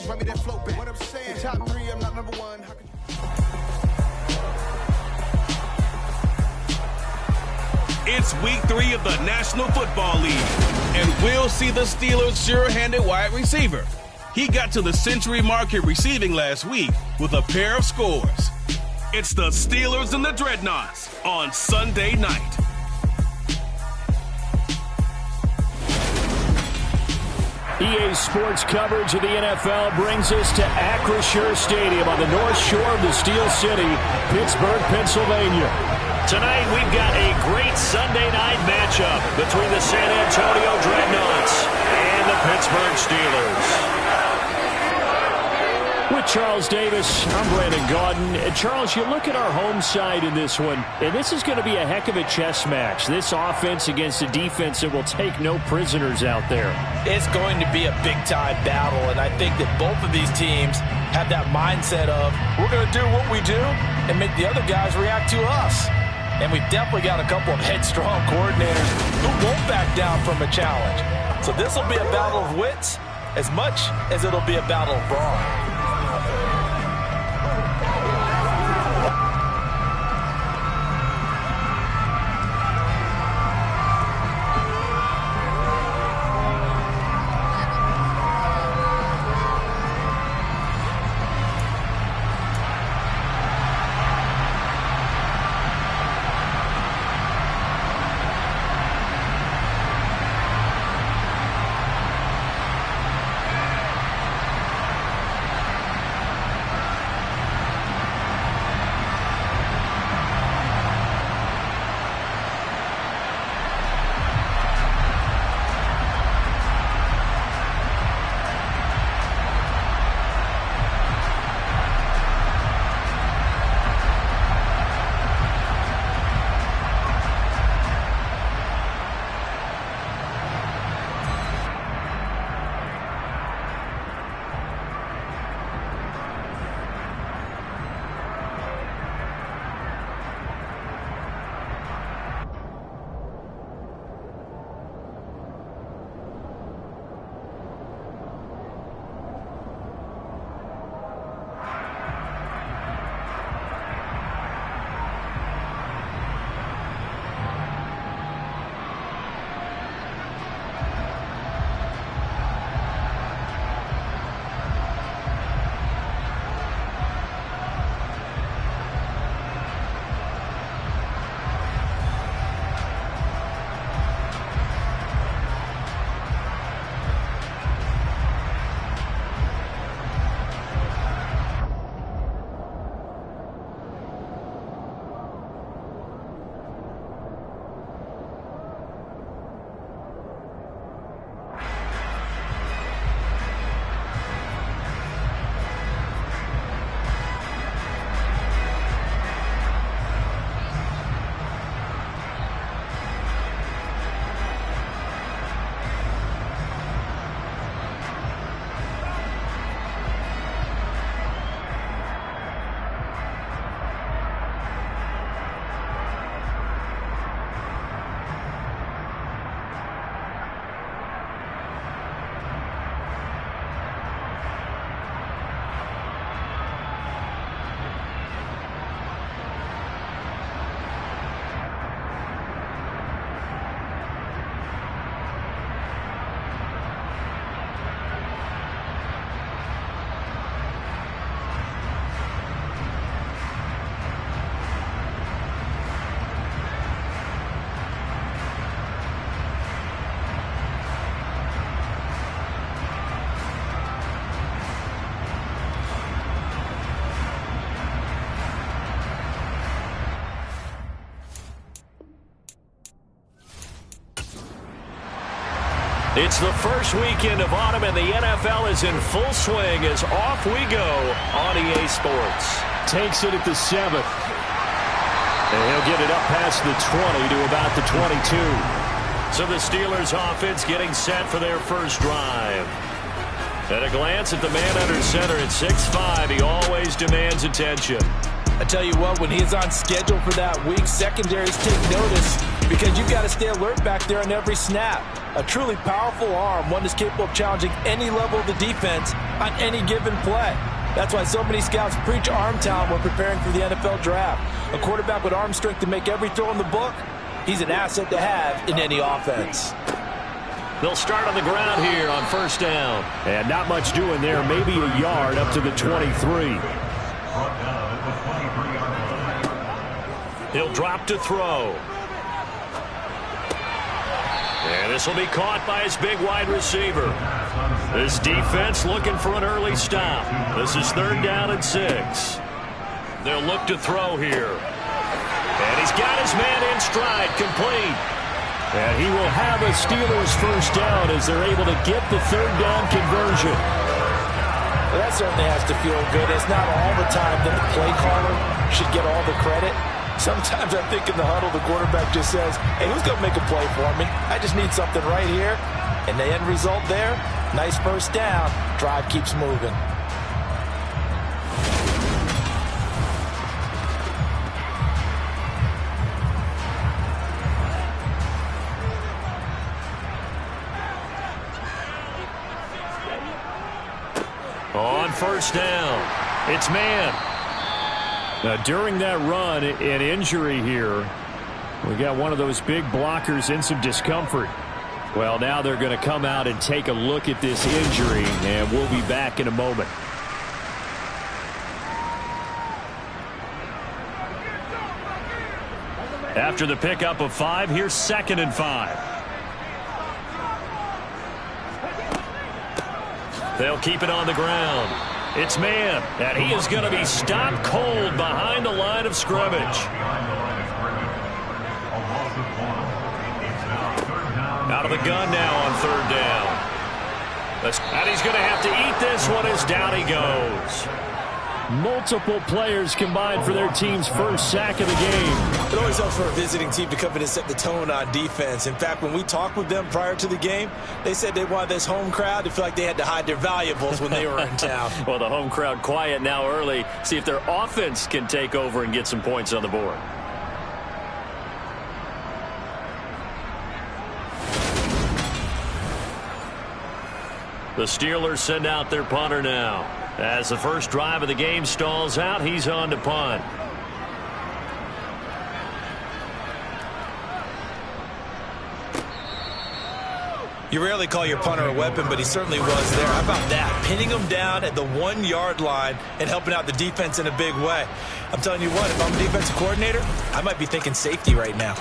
Run me that float back. What I'm saying, top 3, I'm not number 1. How could you... It's week 3 of the National Football League, and we'll see the Steelers' sure-handed wide receiver. He got to the century mark in receiving last week with a pair of scores. It's the Steelers and the Dreadnoughts on Sunday night. EA Sports coverage of the NFL brings us to Acrisure Stadium on the north shore of the Steel City, Pittsburgh, Pennsylvania. Tonight, we've got a great Sunday night matchup between the San Antonio Dreadnoughts and the Pittsburgh Steelers. With Charles Davis, I'm Brandon Gaudin. And Charles, you look at our home side in this one, and this is going to be a heck of a chess match. This offense against a defense that will take no prisoners out there. It's going to be a big-time battle, and I think that both of these teams have that mindset of, we're going to do what we do and make the other guys react to us. And we've definitely got a couple of headstrong coordinators who won't back down from a challenge. So this will be a battle of wits as much as it'll be a battle of brawn. It's the first weekend of autumn, and the NFL is in full swing as off we go on EA Sports. Takes it at the 7th. And he'll get it up past the 20 to about the 22. So the Steelers offense getting set for their first drive. At a glance at the man under center at 6'5", he always demands attention. I tell you what, when he's on schedule for that week, secondaries take notice because you've got to stay alert back there on every snap. A truly powerful arm, one that's capable of challenging any level of the defense, on any given play. That's why so many scouts preach arm talent when preparing for the NFL draft. A quarterback with arm strength to make every throw in the book, he's an asset to have in any offense. They'll start on the ground here on first down. And not much doing there, maybe a yard up to the 23. He'll drop to throw. And this will be caught by his big wide receiver. This defense looking for an early stop. This is 3rd down and 6. They'll look to throw here. And he's got his man in stride, complete. And he will have a Steelers first down as they're able to get the 3rd down conversion. Well, that certainly has to feel good. It's not all the time that the play caller should get all the credit. Sometimes I think in the huddle, the quarterback just says, hey, who's going to make a play for me? I just need something right here. And the end result there, nice first down. Drive keeps moving. On first down, it's man. Now, during that run, an injury here. We got one of those big blockers in some discomfort. Well, now they're going to come out and take a look at this injury, and we'll be back in a moment. After the pickup of 5, here's 2nd and 5. They'll keep it on the ground. It's man, and he is going to be stopped cold behind the line of scrimmage. Out of the gun now on 3rd down. And he's going to have to eat this one as down he goes. Multiple players combined for their team's first sack of the game. It always helps for a visiting team to come in and set the tone on defense. In fact, when we talked with them prior to the game, they said they wanted this home crowd to feel like they had to hide their valuables when they were in town. Well, the home crowd quiet now early. See if their offense can take over and get some points on the board. The Steelers send out their punter now. As the first drive of the game stalls out, he's on to punt. You rarely call your punter a weapon, but he certainly was there. How about that? Pinning him down at the 1-yard line and helping out the defense in a big way. I'm telling you what, if I'm a defensive coordinator, I might be thinking safety right now.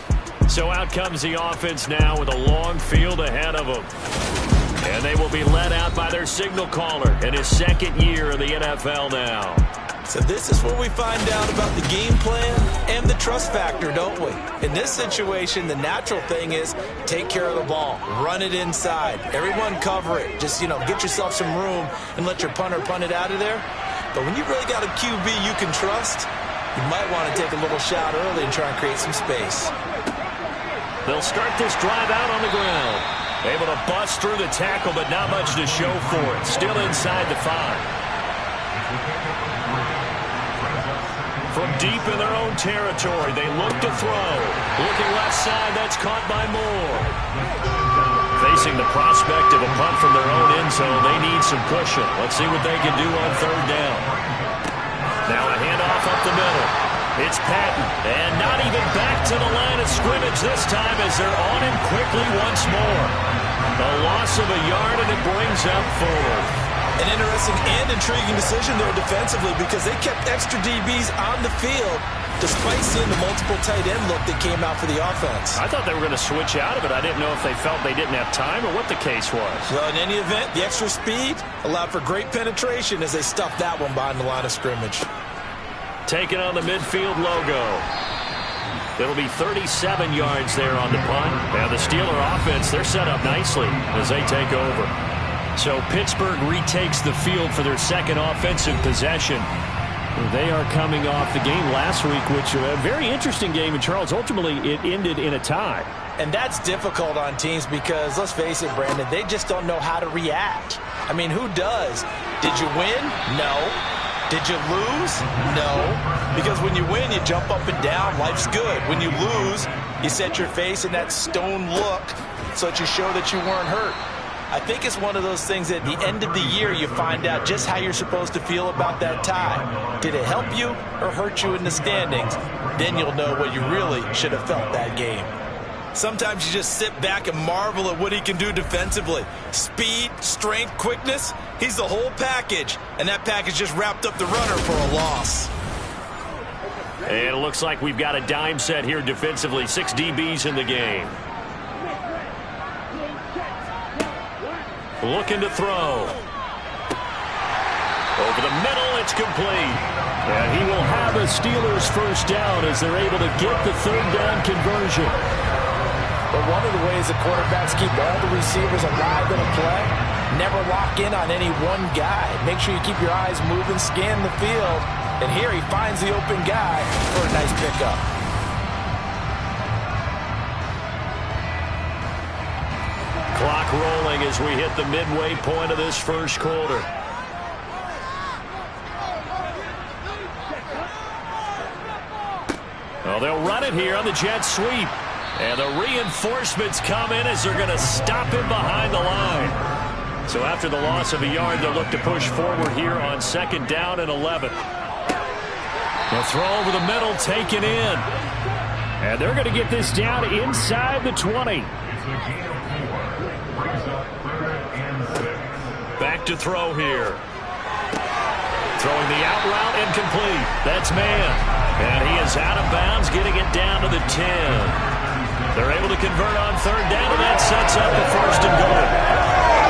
So out comes the offense now with a long field ahead of them. And they will be led out by their signal caller in his 2nd year in the NFL now. So this is where we find out about the game plan and the trust factor, don't we? In this situation, the natural thing is take care of the ball. Run it inside. Everyone cover it. Just, get yourself some room and let your punter punt it out of there. But when you've really got a QB you can trust, you might want to take a little shot early and try and create some space. They'll start this drive out on the ground. Able to bust through the tackle, but not much to show for it. Still inside the 5. From deep in their own territory, they look to throw. Looking left side, that's caught by Moore. Facing the prospect of a punt from their own end zone, they need some cushion. Let's see what they can do on 3rd down. Now a handoff up the middle. It's Patton, and not even back to the line of scrimmage this time as they're on him quickly once more. A loss of a yard, and it brings up 4th. An interesting and intriguing decision there defensively because they kept extra DBs on the field despite seeing the multiple tight end look that came out for the offense. I thought they were going to switch out of it. I didn't know if they felt they didn't have time or what the case was. Well, in any event, the extra speed allowed for great penetration as they stuffed that one behind the line of scrimmage. Taking on the midfield logo. It'll be 37 yards there on the punt. Now the Steeler offense, they're set up nicely as they take over. So Pittsburgh retakes the field for their 2nd offensive possession. They are coming off the game last week, which was a very interesting game. And Charles, ultimately, it ended in a tie. And that's difficult on teams because, let's face it, Brandon, they just don't know how to react. I mean, who does? Did you win? No. Did you lose? No. Because when you win, you jump up and down. Life's good. When you lose, you set your face in that stone look so that you show that you weren't hurt. I think it's one of those things that at the end of the year you find out just how you're supposed to feel about that tie. Did it help you or hurt you in the standings? Then you'll know what you really should have felt that game. Sometimes you just sit back and marvel at what he can do defensively. Speed, strength, quickness, he's the whole package. And that package just wrapped up the runner for a loss. And it looks like we've got a dime set here defensively. 6 DBs in the game. Looking to throw. Over the middle, it's complete. And he will have a Steelers first down as they're able to get the third down conversion. But one of the ways the quarterbacks keep all the receivers alive in a play, never lock in on any one guy. Make sure you keep your eyes moving, scan the field. And here he finds the open guy for a nice pickup. Clock rolling as we hit the midway point of this first quarter. Well, they'll run it here on the jet sweep. And the reinforcements come in as they're going to stop him behind the line. So after the loss of a yard, they'll look to push forward here on 2nd down and 11. The throw over the middle taken in. And they're going to get this down inside the 20. Back to throw here. Throwing the out route incomplete. That's man. And he is out of bounds, getting it down to the 10. They're able to convert on 3rd down, and that sets up the 1st and goal.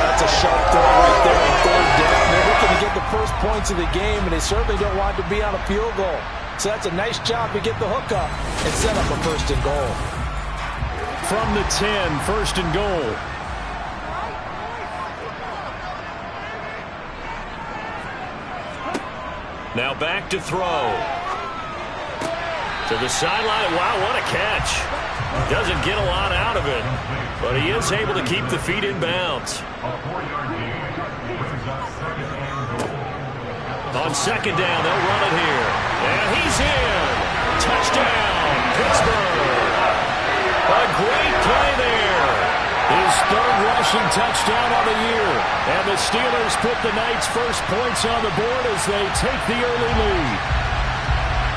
That's a sharp throw right there on 3rd down. They're looking to get the first points of the game, and they certainly don't want to be on a field goal. So that's a nice job to get the hook up and set up a 1st and goal. From the 10, 1st and goal. Now back to throw. To the sideline. Wow, what a catch. Doesn't get a lot out of it, but he is able to keep the feet in bounds. On 2nd down, they'll run it here. And he's in. Touchdown, Pittsburgh. A great play there. His 3rd rushing touchdown of the year. And the Steelers put the Knights' first points on the board as they take the early lead.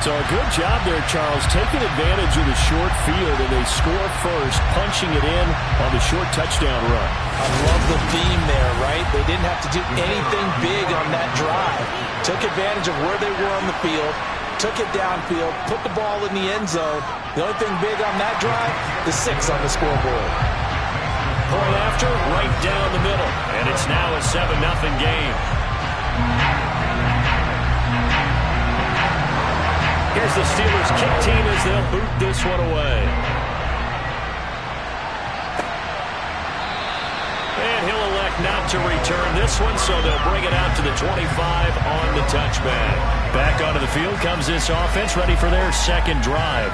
So a good job there, Charles, taking advantage of the short field, and they score first, punching it in on the short touchdown run. I love the theme there, right? They didn't have to do anything big on that drive. Took advantage of where they were on the field, took it downfield, put the ball in the end zone. The only thing big on that drive, the 6 on the scoreboard. Point after, right down the middle, and it's now a 7-0 game. Here's the Steelers kick team as they'll boot this one away. And he'll elect not to return this one, so they'll bring it out to the 25 on the touchback. Back onto the field comes this offense, ready for their 2nd drive.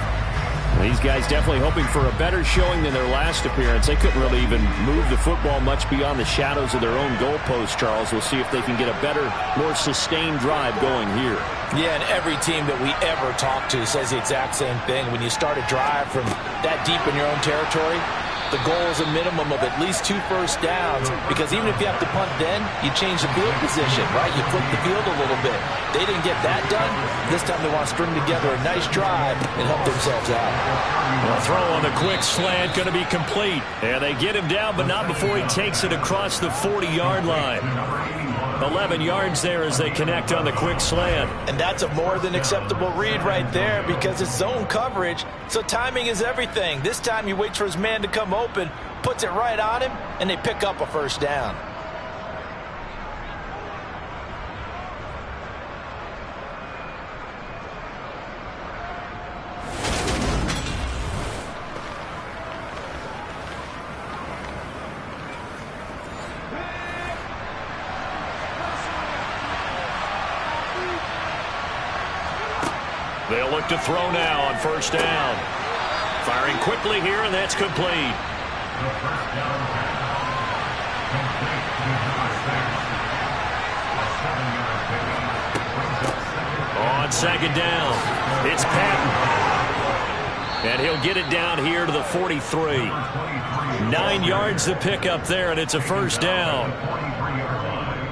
These guys definitely hoping for a better showing than their last appearance. They couldn't really even move the football much beyond the shadows of their own goalpost, Charles. We'll see if they can get a better, more sustained drive going here. Yeah, and every team that we ever talk to says the exact same thing. When you start a drive from that deep in your own territory, the goal is a minimum of at least 2 first downs, because even if you have to punt then, you change the field position, right? You flip the field a little bit. They didn't get that done. This time they want to string together a nice drive and help themselves out. The throw on the quick slant going to be complete. And they get him down, but not before he takes it across the 40-yard line. 11 yards there as they connect on the quick slant. And that's a more than acceptable read right there, because it's zone coverage, so timing is everything. This time he waits for his man to come open, puts it right on him, and they pick up a 1st down. They'll look to throw now on 1st down. Firing quickly here, and that's complete. On 2nd down, it's Patton. And he'll get it down here to the 43. 9 yards to pick up there, and it's a first down.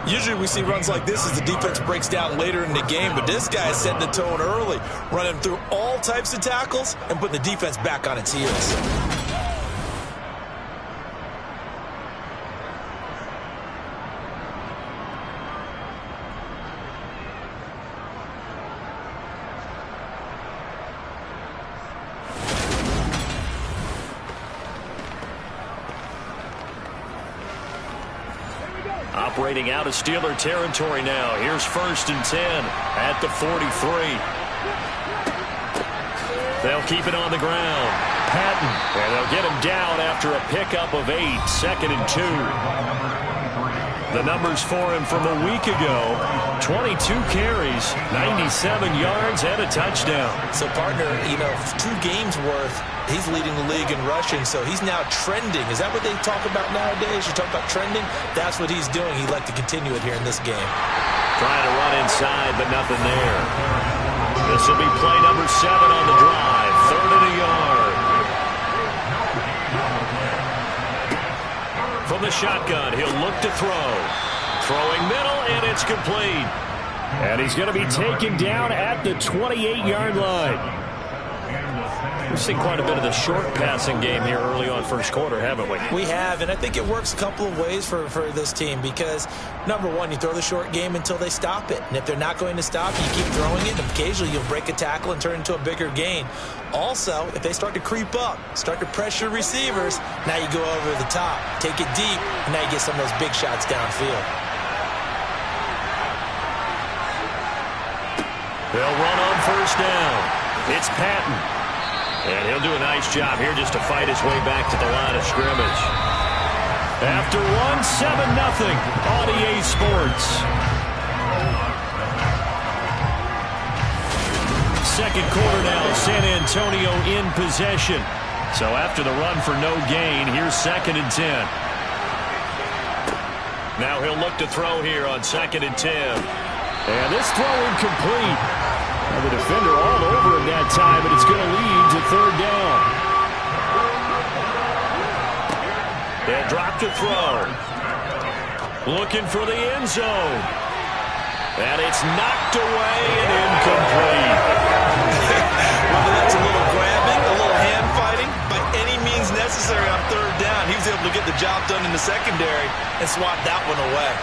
Usually we see runs like this as the defense breaks down later in the game, but this guy is setting the tone early, running through all types of tackles and putting the defense back on its heels. Operating out of Steeler territory now. Here's 1st and 10 at the 43. They'll keep it on the ground. Patton, and they'll get him down after a pickup of 8. 2nd and 2. The numbers for him from a week ago: 22 carries, 97 yards, and a touchdown. So, partner, 2 games worth, he's leading the league in rushing, so he's now trending. Is that what they talk about nowadays? You talk about trending? That's what he's doing. He'd like to continue it here in this game. Trying to run inside, but nothing there. This will be play number 7 on the drive. 3rd and a yard. From the shotgun, he'll look to throw. Throwing middle, and it's complete. And he's going to be taken down at the 28-yard line. We've seen quite a bit of the short passing game here early on first quarter, haven't we? We have, and I think it works a couple of ways for this team because, number one, you throw the short game until they stop it. And if they're not going to stop, you keep throwing it, and occasionally you'll break a tackle and turn it into a bigger gain. Also, if they start to creep up, start to pressure receivers, now you go over the top, take it deep, and now you get some of those big shots downfield. They'll run on 1st down. It's Patton. And he'll do a nice job here just to fight his way back to the line of scrimmage. After one, 7-0 on EA Sports. Second quarter now, San Antonio in possession. So after the run for no gain, here's 2nd and 10. Now he'll look to throw here on 2nd and 10. And this throw incomplete. And the defender all over him that time, and it's going to lead to 3rd down. They'll drop to throw. Looking for the end zone. And it's knocked away and incomplete. Whether that's a little grabbing, a little hand fighting, by any means necessary on 3rd down, he was able to get the job done in the secondary and swat that one away.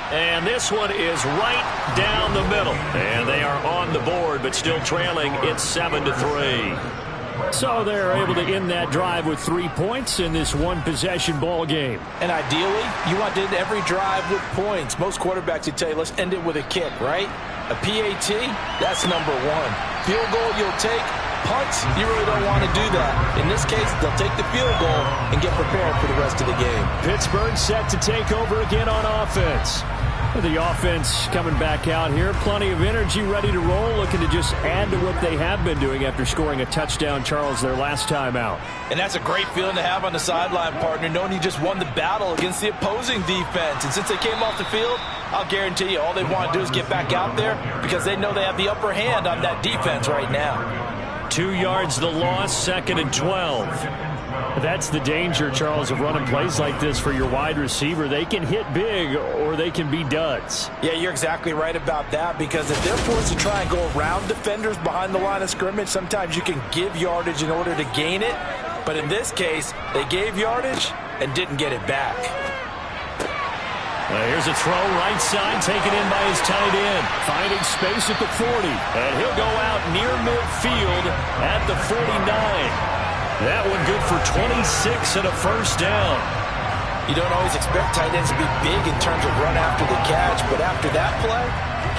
And this one is right down the middle. And they are on the board, but still trailing. It's 7-3. So they're able to end that drive with 3 points in this one-possession ball game. And ideally, you want to end every drive with points. Most quarterbacks would tell you, let's end it with a kick, right? A PAT, that's number 1. Field goal you'll take. Punts, you really don't want to do that. In this case, they'll take the field goal and get prepared for the rest of the game. Pittsburgh set to take over again on offense. The offense coming back out here. Plenty of energy, ready to roll, looking to just add to what they have been doing after scoring a touchdown, Charles, their last time out. And that's a great feeling to have on the sideline, partner, knowing you just won the battle against the opposing defense. And since they came off the field, I'll guarantee you all they want to do is get back out there because they know they have the upper hand on that defense right now. 2 yards the loss, 2nd and 12. That's the danger, Charles, of running plays like this for your wide receiver. They can hit big or they can be duds. Yeah, you're exactly right about that because if they're forced to try and go around defenders behind the line of scrimmage, sometimes you can give yardage in order to gain it. But in this case, they gave yardage and didn't get it back. Here's a throw right side, taken in by his tight end. Finding space at the 40. And he'll go out near midfield at the 49. That one good for 26 and a first down. You don't always expect tight ends to be big in terms of run after the catch, but after that play,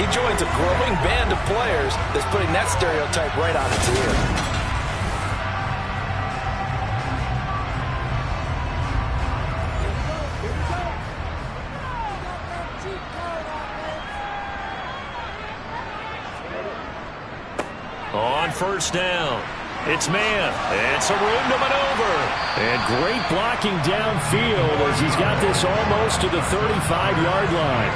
he joins a growing band of players that's putting that stereotype right on its ear. On 1st down. It's man. It's a room to maneuver. And great blocking downfield as he's got this almost to the 35-yard line.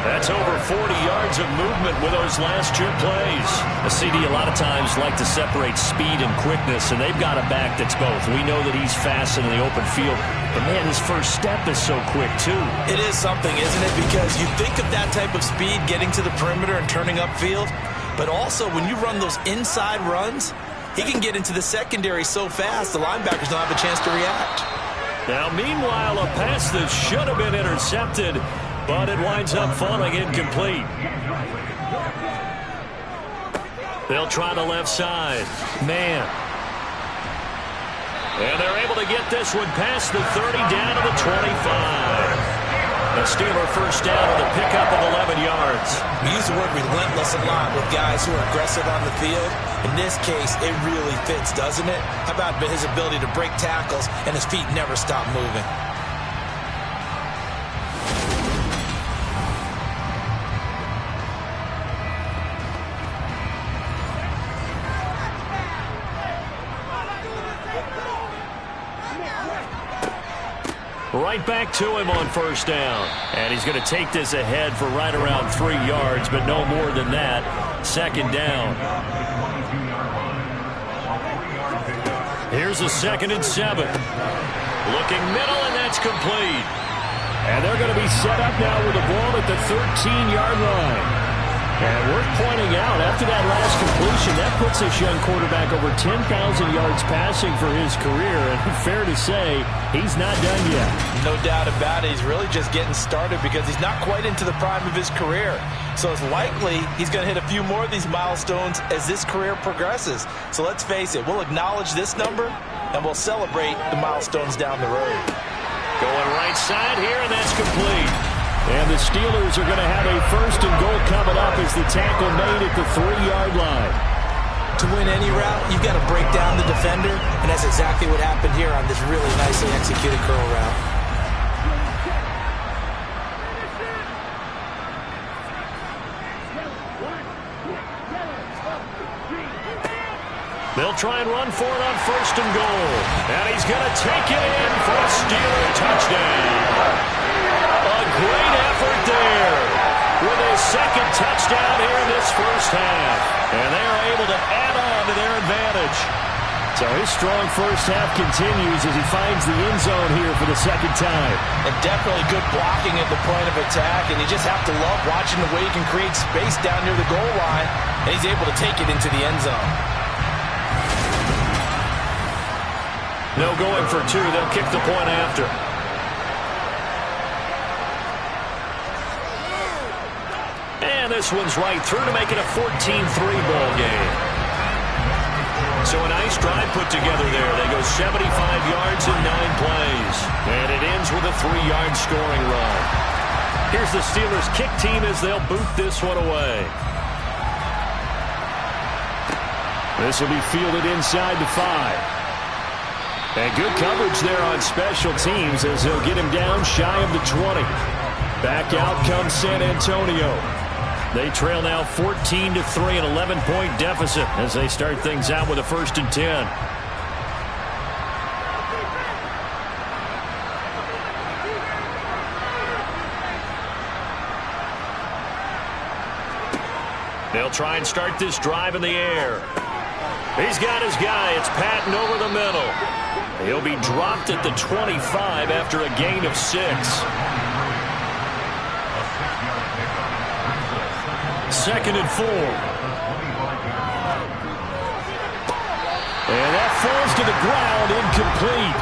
That's over 40 yards of movement with those last 2 plays. A CD a lot of times like to separate speed and quickness, and they've got a back that's both. We know that he's fast in the open field, but man, his first step is so quick too. It is something, isn't it? Because you think of that type of speed getting to the perimeter and turning upfield, but also when you run those inside runs, he can get into the secondary so fast the linebackers don't have a chance to react. Now, meanwhile, a pass that should have been intercepted, but it winds up falling incomplete. They'll try the left side. Man. And they're able to get this one past the 30 down to the 25. A Steeler first down on the pickup of 11 yards. We use the word relentless a lot with guys who are aggressive on the field. In this case, it really fits, doesn't it? How about his ability to break tackles and his feet never stop moving? Right back to him on first down. And he's going to take this ahead for right around 3 yards, but no more than that. Second down. Here's a 2nd and 7. Looking middle, and that's complete. And they're going to be set up now with the ball at the 13-yard line. And worth pointing out, after that last completion, that puts this young quarterback over 10,000 yards passing for his career. And fair to say, he's not done yet. No doubt about it. He's really just getting started because he's not quite into the prime of his career. So it's likely he's going to hit a few more of these milestones as this career progresses. So let's face it, we'll acknowledge this number and we'll celebrate the milestones down the road. Going right side here, and that's complete. And the Steelers are going to have a 1st and goal coming up as the tackle made at the 3-yard line. To win any route, you've got to break down the defender, and that's exactly what happened here on this really nicely executed curl route. They'll try and run for it on 1st and goal. And he's going to take it in for a Steeler touchdown. A great effort there with his 2nd touchdown here in this first half. And they are able to add on to their advantage. So his strong first half continues as he finds the end zone here for the 2nd time. And definitely good blocking at the point of attack. And you just have to love watching the way he can create space down near the goal line. And he's able to take it into the end zone. No going for 2. They'll kick the point after. And this one's right through to make it a 14-3 ball game. So a nice drive put together there. They go 75 yards in 9 plays. And it ends with a 3-yard scoring run. Here's the Steelers kick team as they'll boot this one away. This will be fielded inside the 5. And good coverage there on special teams as he'll get him down shy of the 20. Back out comes San Antonio. They trail now 14-3, an 11-point deficit as they start things out with a 1st and 10. They'll try and start this drive in the air. He's got his guy. It's Patton over the middle. He'll be dropped at the 25 after a gain of 6. 2nd and 4. And that falls to the ground, incomplete.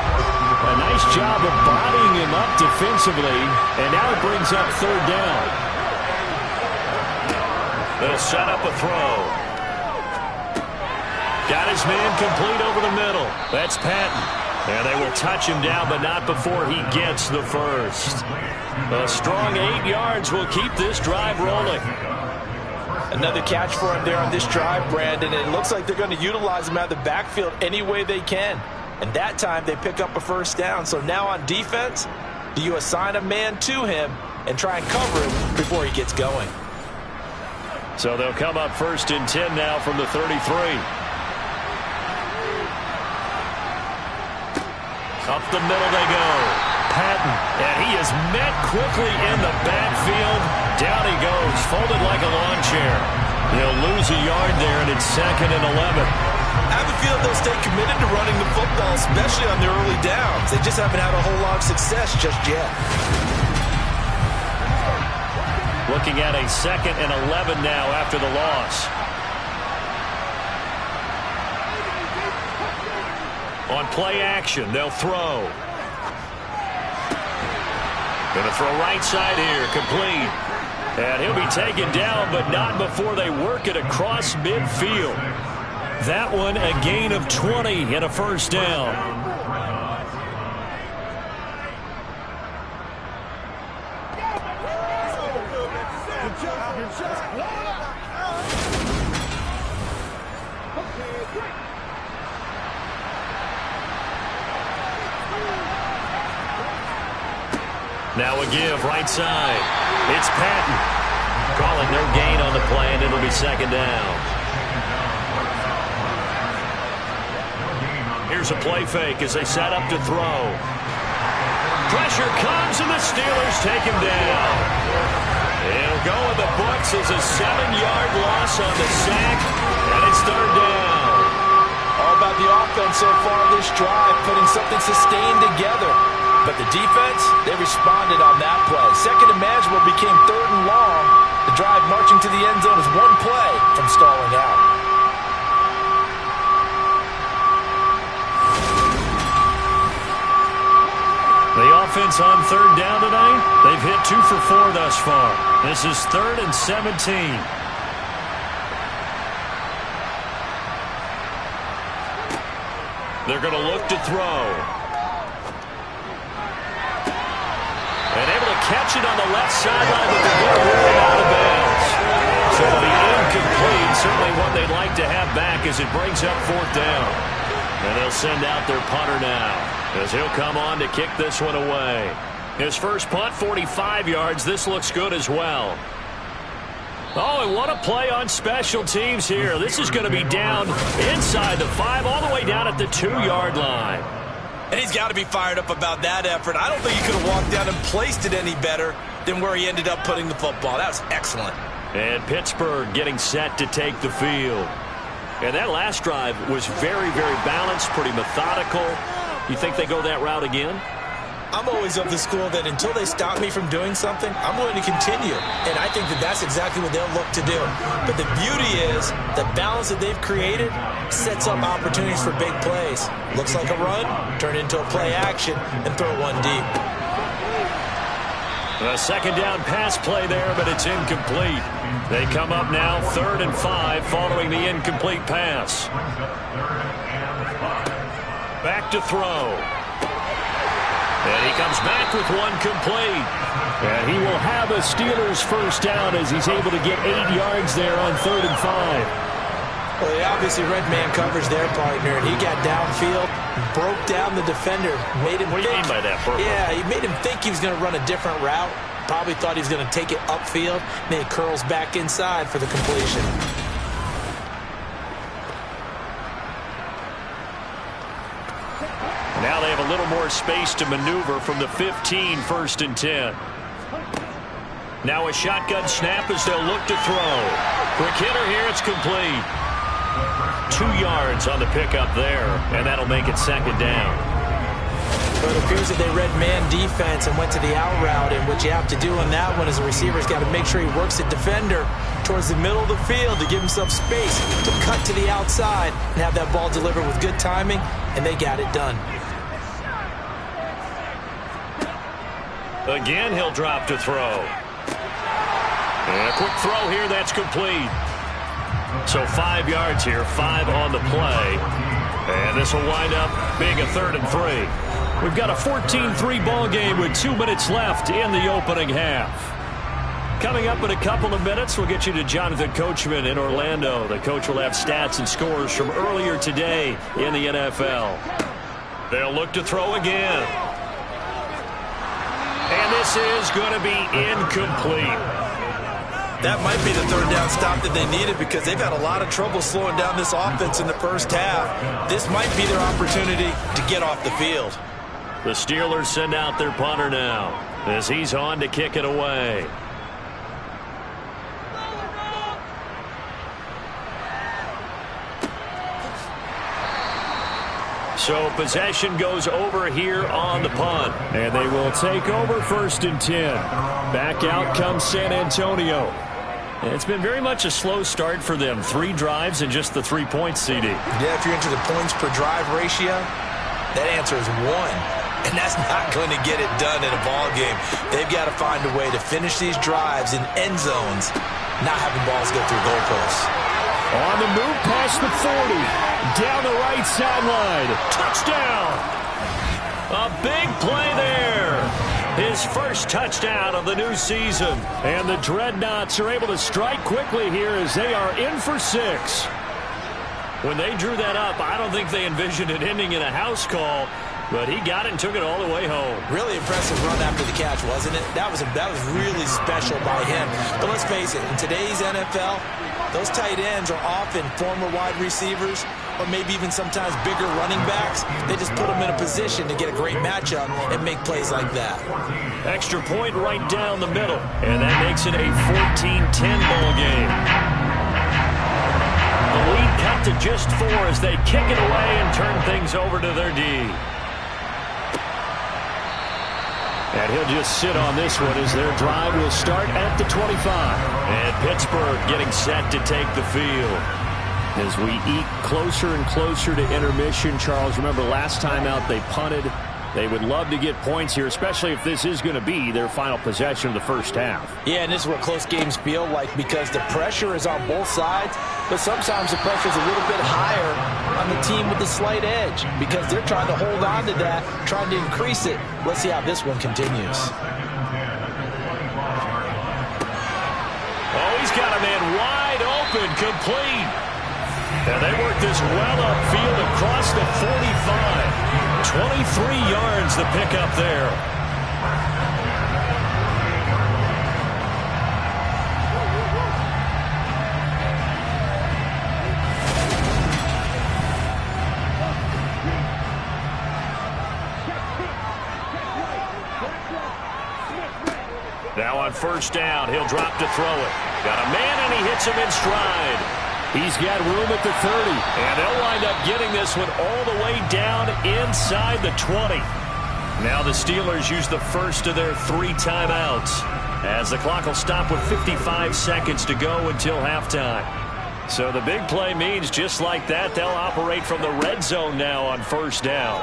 A nice job of bodying him up defensively, and now it brings up 3rd down. They'll set up a throw. Got his man complete over the middle. That's Patton. And they will touch him down, but not before he gets the 1st. A strong 8 yards will keep this drive rolling. Another catch for him there on this drive, Brandon. It looks like they're going to utilize him out of the backfield any way they can. And that time they pick up a 1st down. So now on defense, do you assign a man to him and try and cover him before he gets going? So they'll come up 1st and 10 now from the 33. Up the middle they go. Patton, and he is met quickly in the backfield. Down he folded like a lawn chair. He'll lose a yard there, and it's 2nd and 11. I have a feeling they'll stay committed to running the football, especially on their early downs. They just haven't had a whole lot of success just yet. Looking at a 2nd and 11 now after the loss. On play action, they'll throw. Going to throw right side here, complete. And he'll be taken down, but not before they work it across midfield. That one a gain of 20 and a first down. Now a give, right side. It's Patton. Calling no gain on the play, and it'll be 2nd down. Here's a play fake as they set up to throw. Pressure comes, and the Steelers take him down. It'll go in the books as a 7-yard loss on the sack, and it's 3rd down. All about the offense so far this drive, putting something sustained together. But the defense, they responded on that play. Second and manageable became 3rd and long. The drive marching to the end zone is one play from stalling out. The offense on 3rd down tonight, they've hit 2 for 4 thus far. This is 3rd and 17. They're going to look to throw. And able to catch it on the left sideline, but they're going to roll it out of bounds. So it'll be incomplete. Certainly one they'd like to have back as it brings up 4th down. And they'll send out their punter now, as he'll come on to kick this one away. His first punt, 45 yards. This looks good as well. Oh, and what a play on special teams here. This is going to be down inside the 5, all the way down at the 2-yard line. And he's got to be fired up about that effort. I don't think he could have walked down and placed it any better than where he ended up putting the football. That was excellent. And Pittsburgh getting set to take the field. And that last drive was very, very balanced, pretty methodical. You think they go that route again? I'm always of the school that until they stop me from doing something, I'm going to continue. And I think that that's exactly what they'll look to do. But the beauty is the balance that they've created sets up opportunities for big plays. Looks like a run, turn into a play action, and throw one deep. A 2nd down pass play there, but it's incomplete. They come up now 3rd and 5 following the incomplete pass. Back to throw. And he comes back with one complete. And he will have a Steelers first down as he's able to get 8 yards there on 3rd and 5. Well, he obviously read man coverage there, partner, and he got downfield, broke down the defender, made him What do you mean by that, Purple? Yeah, he made him think he was going to run a different route. Probably thought he was going to take it upfield, then he curls back inside for the completion. Now they have a little more space to maneuver from the 15, 1st and 10. Now a shotgun snap as they'll look to throw. Quick hitter here, it's complete. 2 yards on the pickup there, and that'll make it 2nd down. But it appears that they read man defense and went to the out route, and what you have to do on that one is the receiver's got to make sure he works the defender towards the middle of the field to give himself space to cut to the outside and have that ball delivered with good timing, and they got it done. Again, he'll drop to throw. And a quick throw here, that's complete. So 5 yards here, 5 on the play. And this will wind up being a 3rd and 3. We've got a 14-3 ball game with 2 minutes left in the opening half. Coming up in a couple of minutes, we'll get you to Jonathan Coachman in Orlando. The coach will have stats and scores from earlier today in the NFL. They'll look to throw again. And this is going to be incomplete. That might be the 3rd down stop that they needed because they've had a lot of trouble slowing down this offense in the first half. This might be their opportunity to get off the field. The Steelers send out their punter now as he's on to kick it away. So possession goes over here on the punt. And they will take over 1st and 10. Back out comes San Antonio. It's been very much a slow start for them. 3 drives and just the 3 points, CD. Yeah, if you're into the points per drive ratio, that answer is 1. And that's not going to get it done in a ball game. They've got to find a way to finish these drives in end zones, not having balls go through goalposts. On the move past the 40. Down the right sideline. Touchdown. A big play there. His first touchdown of the new season. And the Dreadnoughts are able to strike quickly here as they are in for 6. When they drew that up, I don't think they envisioned it ending in a house call. But he got it and took it all the way home. Really impressive run after the catch, wasn't it? That was really special by him. But let's face it, in today's NFL, those tight ends are often former wide receivers or maybe even sometimes bigger running backs. They just put them in a position to get a great matchup and make plays like that. Extra point right down the middle. And that makes it a 14-10 ball game. The lead cut to just 4 as they kick it away and turn things over to their D. And he'll just sit on this one as their drive will start at the 25. And Pittsburgh getting set to take the field. As we eke closer and closer to intermission, Charles, remember last time out they punted. They would love to get points here, especially if this is going to be their final possession of the first half. Yeah, and this is what close games feel like because the pressure is on both sides, but sometimes the pressure is a little bit higher on the team with the slight edge because they're trying to hold on to that, trying to increase it. Let's see how this one continues. Oh, he's got a man wide open, complete. And they work this well upfield across the 45. 23 yards to pick up there. Now on first down, he'll drop to throw it. Got a man and he hits him in stride. He's got room at the 30, and they'll wind up getting this one all the way down inside the 20. Now the Steelers use the first of their 3 timeouts as the clock will stop with 55 seconds to go until halftime. So the big play means just like that, they'll operate from the red zone now on first down.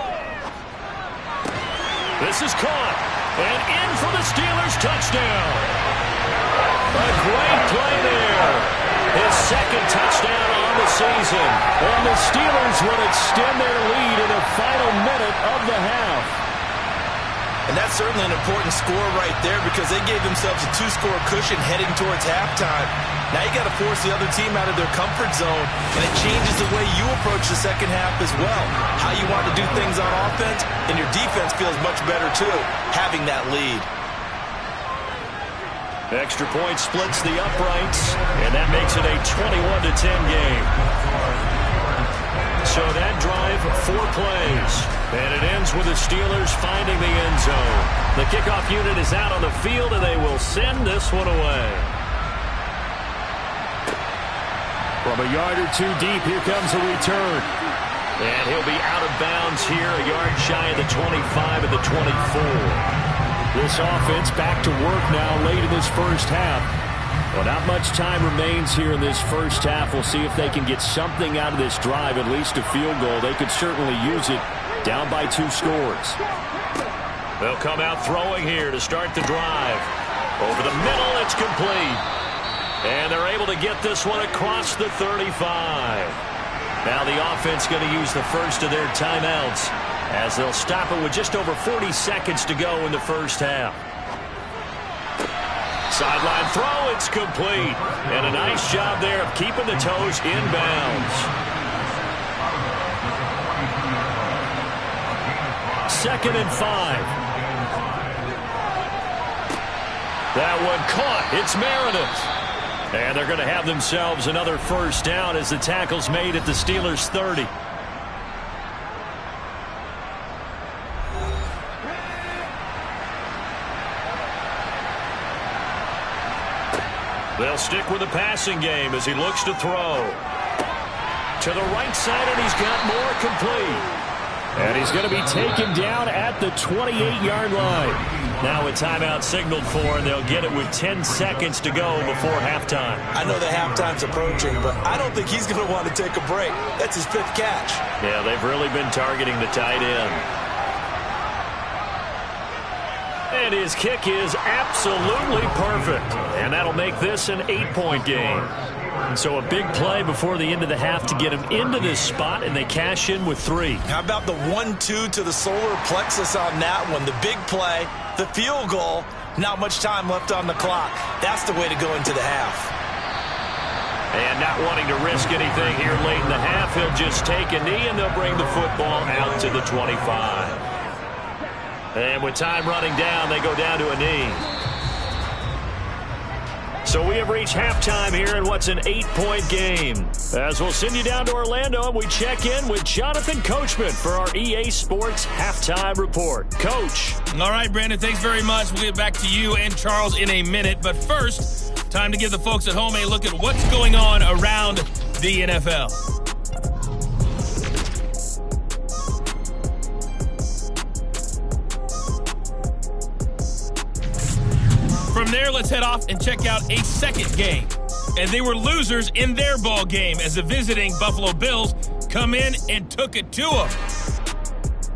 This is caught, and in for the Steelers touchdown. A great play there. His second touchdown on the season. And the Steelers will extend their lead in the final minute of the half. And that's certainly an important score right there because they gave themselves a 2-score cushion heading towards halftime. Now you got to force the other team out of their comfort zone, and it changes the way you approach the second half as well. How you want to do things on offense, and your defense feels much better too, having that lead. Extra point splits the uprights, and that makes it a 21-10 game. So that drive, 4 plays, and it ends with the Steelers finding the end zone. The kickoff unit is out on the field, and they will send this one away. From a yard or 2 deep, here comes a return. And he'll be out of bounds here, a yard shy of the 25 and the 24. This offense back to work now late in this first half. Well, not much time remains here in this first half. We'll see if they can get something out of this drive, at least a field goal. They could certainly use it down by 2 scores. They'll come out throwing here to start the drive. Over the middle, it's complete. And they're able to get this one across the 35. Now the offense going to use the first of their timeouts as they'll stop it with just over 40 seconds to go in the first half. Sideline throw, it's complete. And a nice job there of keeping the toes in bounds. 2nd and 5. That one caught. It's Meredith. And they're going to have themselves another first down as the tackle's made at the Steelers' 30. They'll stick with the passing game as he looks to throw. To the right side, and he's got more complete. And he's going to be taken down at the 28-yard line. Now a timeout signaled for, and they'll get it with 10 seconds to go before halftime. I know the halftime's approaching, but I don't think he's going to want to take a break. That's his 5th catch. Yeah, they've really been targeting the tight end. And his kick is absolutely perfect. And that'll make this an 8-point game. So a big play before the end of the half to get him into this spot, and they cash in with 3. How about the 1-2 to the solar plexus on that one? The big play, the field goal, not much time left on the clock. That's the way to go into the half. And not wanting to risk anything here late in the half, he'll just take a knee, and they'll bring the football out to the 25. And with time running down, they go down to a knee. So we have reached halftime here in what's an 8-point game. As we'll send you down to Orlando, and we check in with Jonathan Coachman for our EA Sports Halftime Report. Coach. All right, Brandon, thanks very much. We'll get back to you and Charles in a minute. But first, time to give the folks at home a look at what's going on around the NFL. From there, let's head off and check out a second game. And they were losers in their ball game as the visiting Buffalo Bills come in and took it to them.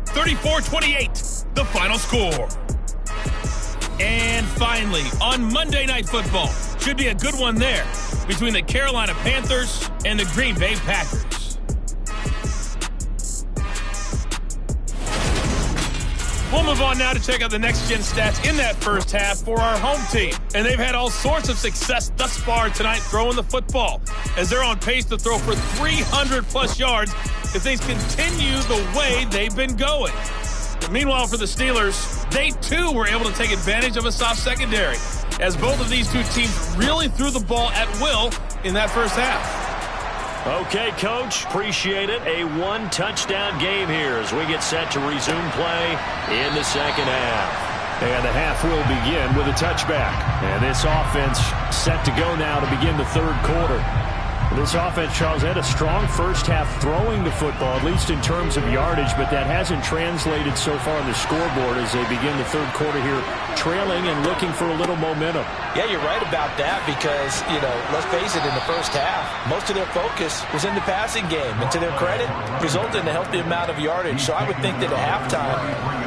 34-28, the final score. And finally, on Monday Night Football, should be a good one there between the Carolina Panthers and the Green Bay Packers. We'll move on now to check out the next-gen stats in that first half for our home team. And they've had all sorts of success thus far tonight throwing the football, as they're on pace to throw for 300-plus yards if things continue the way they've been going. But meanwhile, for the Steelers, they too were able to take advantage of a soft secondary, as both of these two teams really threw the ball at will in that first half. Okay, Coach, appreciate it. A 1-touchdown game here as we get set to resume play in the second half. And the half will begin with a touchback. And this offense set to go now to begin the third quarter. This offense, Charles, had a strong first half throwing the football, at least in terms of yardage, but that hasn't translated so far on the scoreboard as they begin the third quarter here, trailing and looking for a little momentum. Yeah, you're right about that because, let's face it, in the first half, most of their focus was in the passing game. And to their credit, resulted in a healthy amount of yardage. So I would think that at halftime,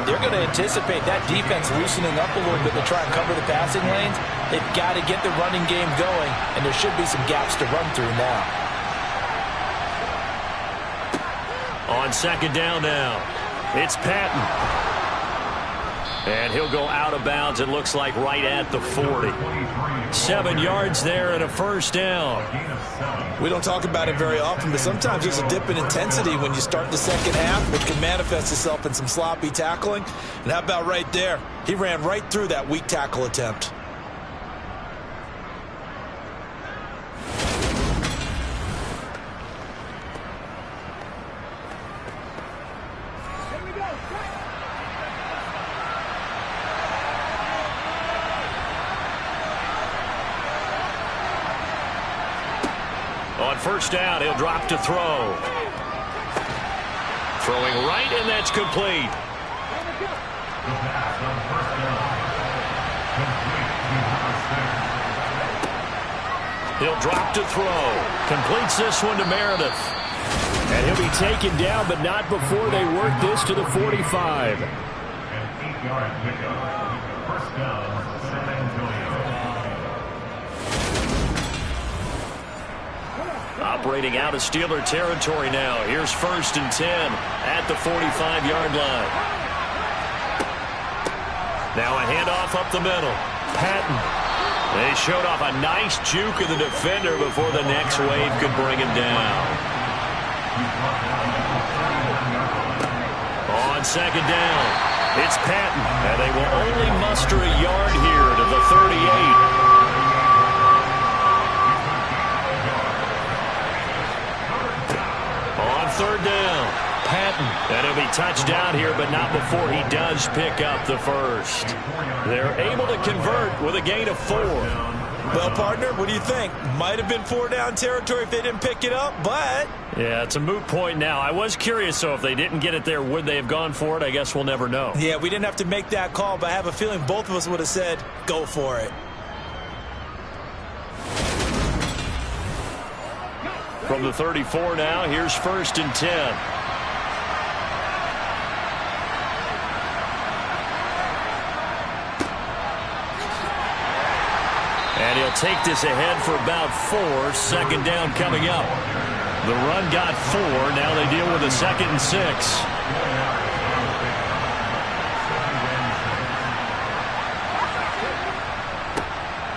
they're going to anticipate that defense loosening up a little bit to try and cover the passing lanes. They've got to get the running game going, and there should be some gaps to run through now. On second down now, it's Patton. And he'll go out of bounds, it looks like right at the 40. 7 yards there and a first down. We don't talk about it very often, but sometimes there's a dip in intensity when you start the second half, which can manifest itself in some sloppy tackling. And how about right there? He ran right through that weak tackle attempt. On first down, he'll drop to throw. Throwing right, and that's complete. He'll drop to throw. Completes this one to Meredith. And he'll be taken down, but not before they work this to the 45. First down, San Antonio. Operating out of Steeler territory now. Here's 1st and 10 at the 45-yard line. Now a handoff up the middle. Patton. They showed off a nice juke of the defender before the next wave could bring him down. On second down, it's Patton. And they will only muster a yard here to the 38. Third down, Patton. And he'll be touched down here, but not before he does pick up the first. They're able to convert with a gain of 4. Well, partner, what do you think? Might have been 4-down territory if they didn't pick it up, but... Yeah, it's a moot point now. I was curious, so if they didn't get it there, would they have gone for it? I guess we'll never know. Yeah, we didn't have to make that call, but I have a feeling both of us would have said, go for it. From the 34 now, here's 1st and 10. And he'll take this ahead for about 4. 2nd down coming up. The run got 4. Now they deal with a 2nd and 6.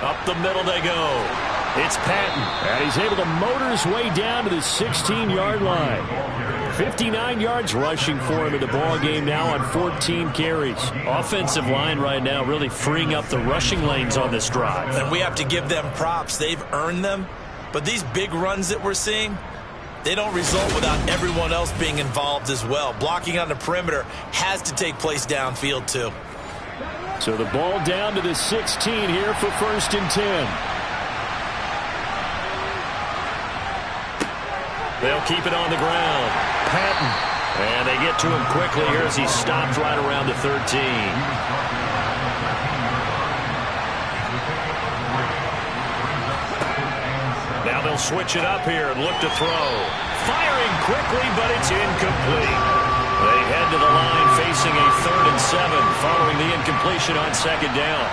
Up the middle they go. It's Patton, and he's able to motor his way down to the 16-yard line. 59 yards rushing for him in the ball game now on 14 carries. Offensive line right now really freeing up the rushing lanes on this drive. And we have to give them props. They've earned them. But these big runs that we're seeing, they don't result without everyone else being involved as well. Blocking on the perimeter has to take place downfield too. So the ball down to the 16 here for 1st and 10. They'll keep it on the ground. Patton. And they get to him quickly here as he stopped right around the 13. Now they'll switch it up here and look to throw. Firing quickly, but it's incomplete. They head to the line facing a 3rd and 7 following the incompletion on 2nd down.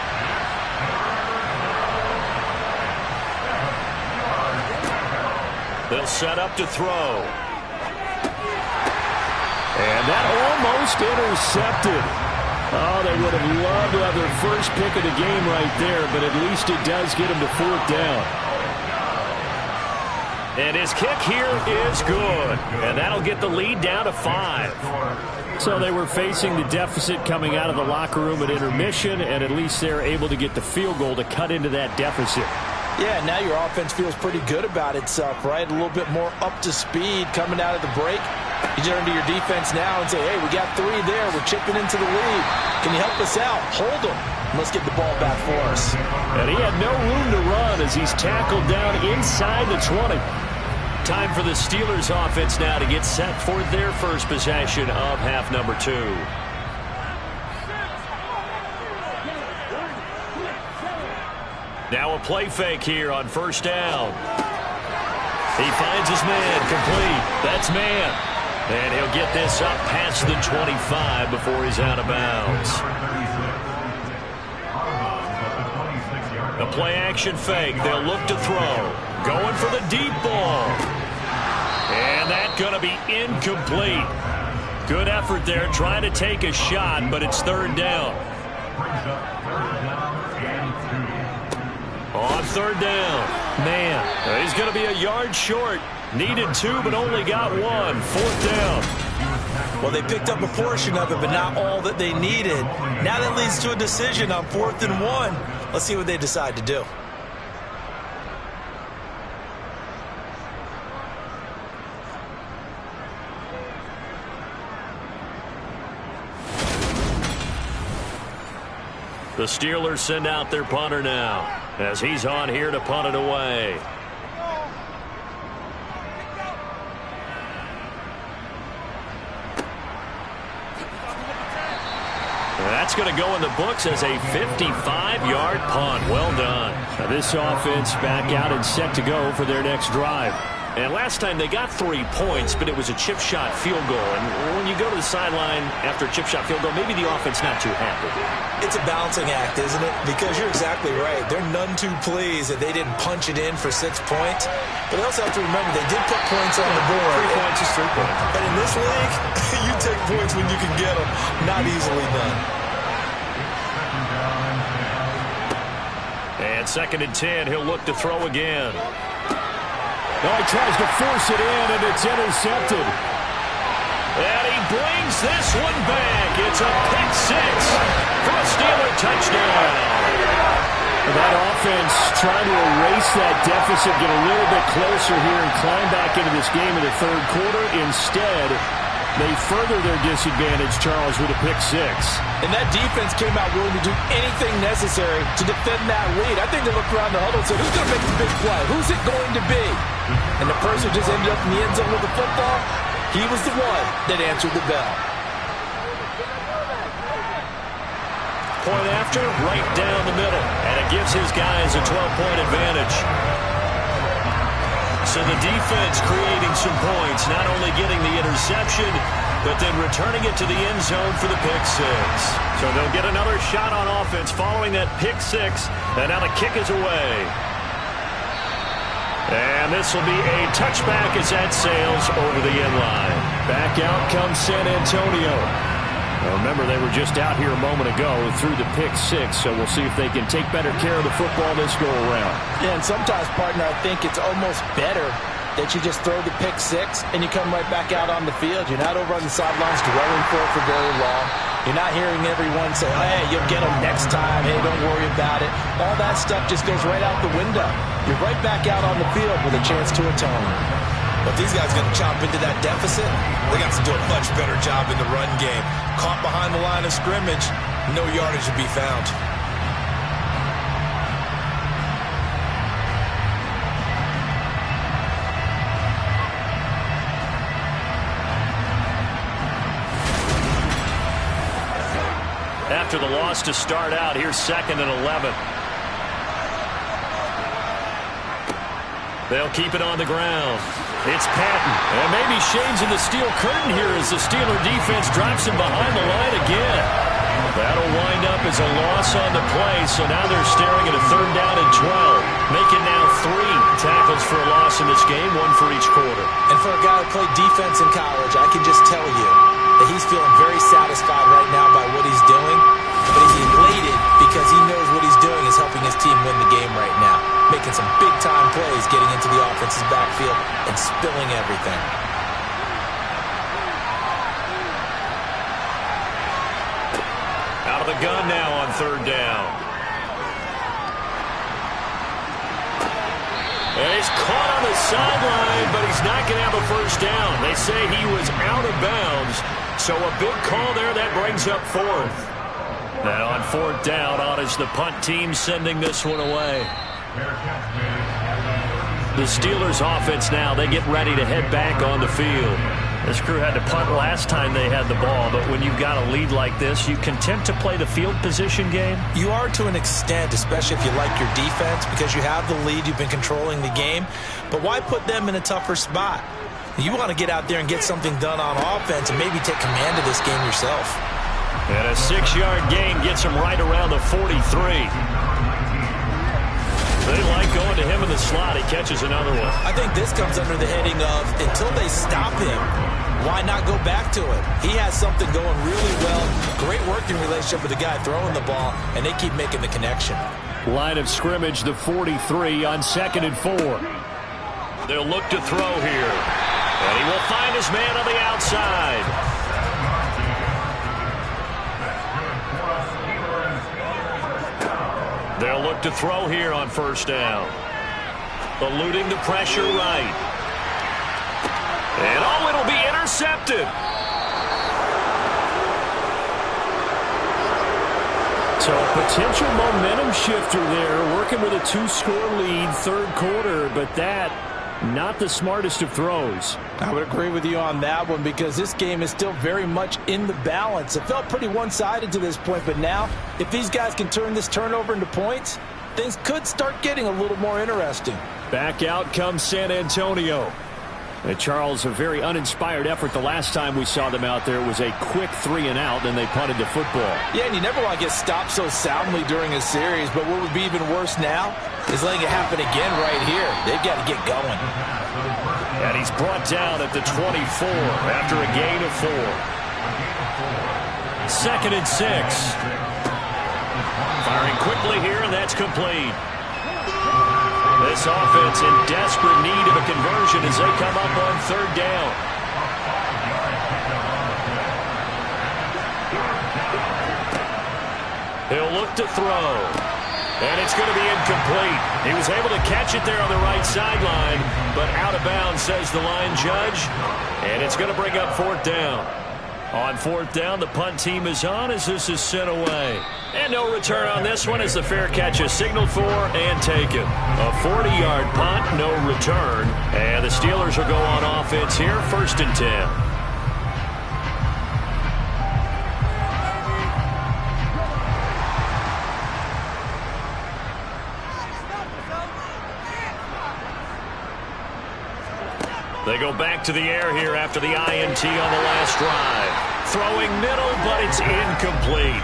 They'll set up to throw. And that almost intercepted. Oh, they would have loved to have their first pick of the game right there, but at least it does get them to 4th down. And his kick here is good. And that'll get the lead down to 5. So they were facing the deficit coming out of the locker room at intermission, and at least they're able to get the field goal to cut into that deficit. Yeah, now your offense feels pretty good about itself, right? A little bit more up to speed coming out of the break. You turn to your defense now and say, hey, we got 3 there. We're chipping into the lead. Can you help us out? Hold them. Let's get the ball back for us. And he had no room to run as he's tackled down inside the 20. Time for the Steelers offense now to get set for their first possession of half number 2. Now a play fake here on 1st down. He finds his man complete. That's man. And he'll get this up past the 25 before he's out of bounds. A play action fake. They'll look to throw. Going for the deep ball. And that's going to be incomplete. Good effort there trying to take a shot, but it's 3rd down. On 3rd down, man, he's going to be a yard short. Needed 2, but only got 1. 4th down. Well, they picked up a portion of it, but not all that they needed. Now that leads to a decision on 4th and 1. Let's see what they decide to do. The Steelers send out their punter now as he's on here to punt it away. That's going to go in the books as a 55-yard punt. Well done. Now this offense back out and set to go for their next drive. And last time they got 3 points, but it was a chip shot field goal. And when you go to the sideline after a chip shot field goal, maybe the offense not too happy. It's a balancing act, isn't it? Because you're exactly right. They're none too pleased that they didn't punch it in for 6 points. But they also have to remember they did put points on the board. 3 points is 3 points. And in this league, you take points when you can get them. Not easily done. And 2nd and 10, he'll look to throw again. Oh, he tries to force it in, and it's intercepted. And he brings this one back. It's a pick 6 for a Steeler touchdown. That offense trying to erase that deficit, get a little bit closer here and climb back into this game in the 3rd quarter. Instead, They further their disadvantage, Charles, with a pick six. And that defense came out willing to do anything necessary to defend that lead. I think they looked around the huddle and said, who's going to make the big play? Who's it going to be? And the person who just ended up in the end zone with the football, he was the one that answered the bell. Point after, right down the middle. And it gives his guys a 12-point advantage. So the defense creating some points, not only getting the interception, but then returning it to the end zone for the pick six. So they'll get another shot on offense following that pick six, and now the kick is away. And this will be a touchback as that sails over the end line. Back out comes San Antonio. Now remember, they were just out here a moment ago through the pick six, so we'll see if they can take better care of the football this go-around. Yeah, and sometimes, partner, I think it's almost better that you just throw the pick six and you come right back out on the field. You're not over on the sidelines dwelling for it for very long. You're not hearing everyone say, oh, hey, you'll get them next time. Hey, don't worry about it. All that stuff just goes right out the window. You're right back out on the field with a chance to atone. But these guys are going to chomp into that deficit. They got to do a much better job in the run game. Caught behind the line of scrimmage, no yardage to be found. After the loss to start out, here's 2nd and 11. They'll keep it on the ground. It's Patton. And maybe shades in the steel curtain here as the Steeler defense drops him behind the line again. That'll wind up as a loss on the play, so now they're staring at a 3rd down and 12. Making now 3 tackles for a loss in this game, 1 for each quarter. And for a guy who played defense in college, I can just tell you that he's feeling very satisfied right now by what he's doing. But he's elated because he knows what he's doing is helping his team win the game right now. Making some big-time plays, getting into the offense's backfield and spilling everything. Out of the gun now on 3rd down. And he's caught on the sideline, but he's not going to have a 1st down. They say he was out of bounds, so a big call there that brings up 4th. And on 4th down, on is the punt team sending this one away. The Steelers offense now, they get ready to head back on the field. This crew had to punt last time they had the ball, but when you've got a lead like this, you content to play the field position game? You are to an extent, especially if you like your defense, because you have the lead, you've been controlling the game. But why put them in a tougher spot? You want to get out there and get something done on offense and maybe take command of this game yourself. And a 6-yard gain gets him right around the 43. They like going to him in the slot. He catches another one. I think this comes under the heading of until they stop him, why not go back to it? He has something going really well. Great working relationship with the guy throwing the ball, and they keep making the connection. Line of scrimmage, the 43 on 2nd and 4. They'll look to throw here. And he will find his man on the outside. They'll look to throw here on 1st down. Eluding the pressure right. And oh, it'll be intercepted. So a potential momentum shifter there, working with a 2-score lead, 3rd quarter, but that not the smartest of throws. I would agree with you on that one because this game is still very much in the balance. It felt pretty one-sided to this point, but now if these guys can turn this turnover into points, things could start getting a little more interesting. Back out comes San Antonio. And Charles, a very uninspired effort the last time we saw them out there was a quick 3-and-out, then they punted the football. Yeah, and you never want to get stopped so soundly during a series, but what would be even worse now is letting it happen again right here. They've got to get going. And he's brought down at the 24 after a gain of 4. 2nd and 6. Firing quickly here, and that's complete. This offense in desperate need of a conversion as they come up on 3rd down. He'll look to throw. And it's going to be incomplete. He was able to catch it there on the right sideline, but out of bounds, says the line judge. And it's going to bring up 4th down. On 4th down, the punt team is on as this is sent away. And no return on this one as the fair catch is signaled for and taken. A 40-yard punt, no return. And the Steelers will go on offense here, 1st and 10. They go back to the air here after the INT on the last drive. Throwing middle, but it's incomplete.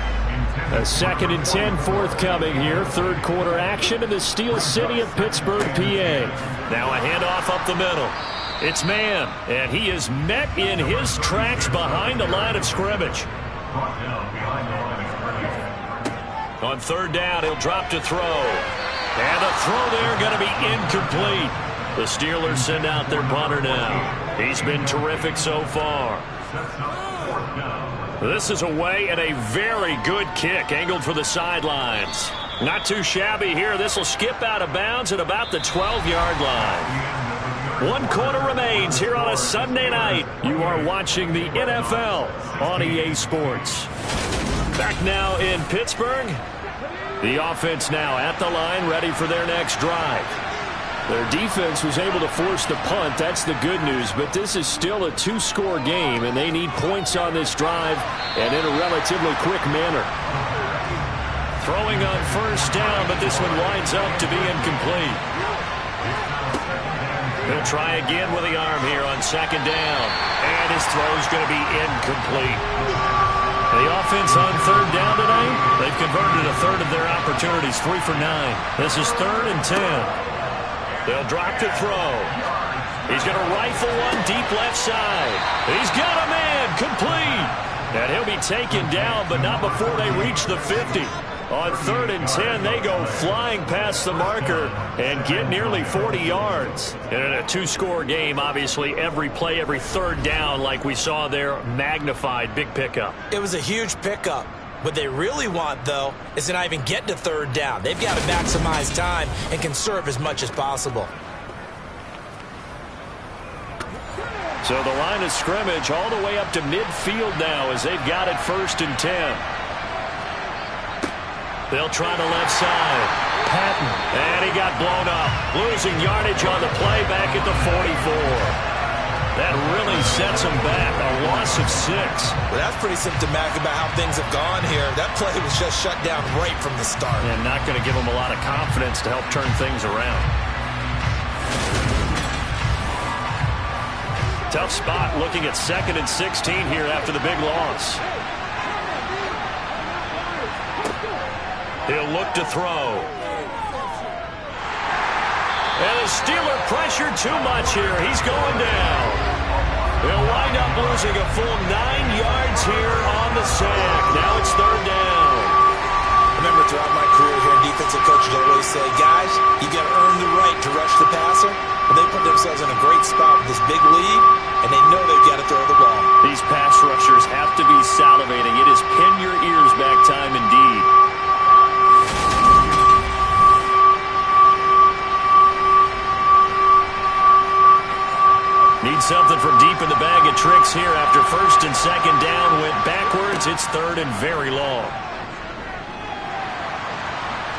A 2nd and 10 forthcoming here. 3rd quarter action in the Steel City of Pittsburgh, PA. Now a handoff up the middle. It's man, and he is met in his tracks behind the line of scrimmage. On 3rd down, he'll drop to throw. And the throw there going to be incomplete. The Steelers send out their punter now. He's been terrific so far. This is away and a very good kick angled for the sidelines. Not too shabby here. This will skip out of bounds at about the 12-yard line. 1 quarter remains here on a Sunday night. You are watching the NFL on EA Sports. Back now in Pittsburgh. The offense now at the line, ready for their next drive. Their defense was able to force the punt. That's the good news. But this is still a 2-score game, and they need points on this drive and in a relatively quick manner. Throwing on 1st down, but this one winds up to be incomplete. He'll try again with the arm here on 2nd down. And his throw's going to be incomplete. The offense on 3rd down tonight, they've converted a 1/3 of their opportunities, 3 for 9. This is 3rd and 10. They'll drop to throw. He's going to rifle one deep left side. He's got a man, complete. And he'll be taken down, but not before they reach the 50. On 3rd and 10, they go flying past the marker and get nearly 40 yards. And in a 2-score game, obviously, every play, every 3rd down, like we saw there, magnified, big pickup. It was a huge pickup. What they really want, though, is to not even get to 3rd down. They've got to maximize time and conserve as much as possible. So the line of scrimmage all the way up to midfield now as they've got it 1st and 10. They'll try the left side. Patton. And he got blown up. Losing yardage on the play back at the 44. That really sets him back, a loss of 6. Well, that's pretty symptomatic about how things have gone here. That play was just shut down right from the start. And not going to give him a lot of confidence to help turn things around. Tough spot looking at 2nd and 16 here after the big loss. He'll look to throw. And the Steeler pressure too much here. He's going down. He'll wind up losing a full 9 yards here on the sack. Now it's 3rd down. Remember, throughout my career here, defensive coaches always say, guys, you got to earn the right to rush the passer. Well, they put themselves in a great spot with this big lead, and they know they've got to throw the ball. These pass rushers have to be salivating. It is pin your ears back time indeed. Need something from deep in the bag of tricks here after 1st and 2nd down went backwards. It's 3rd and very long.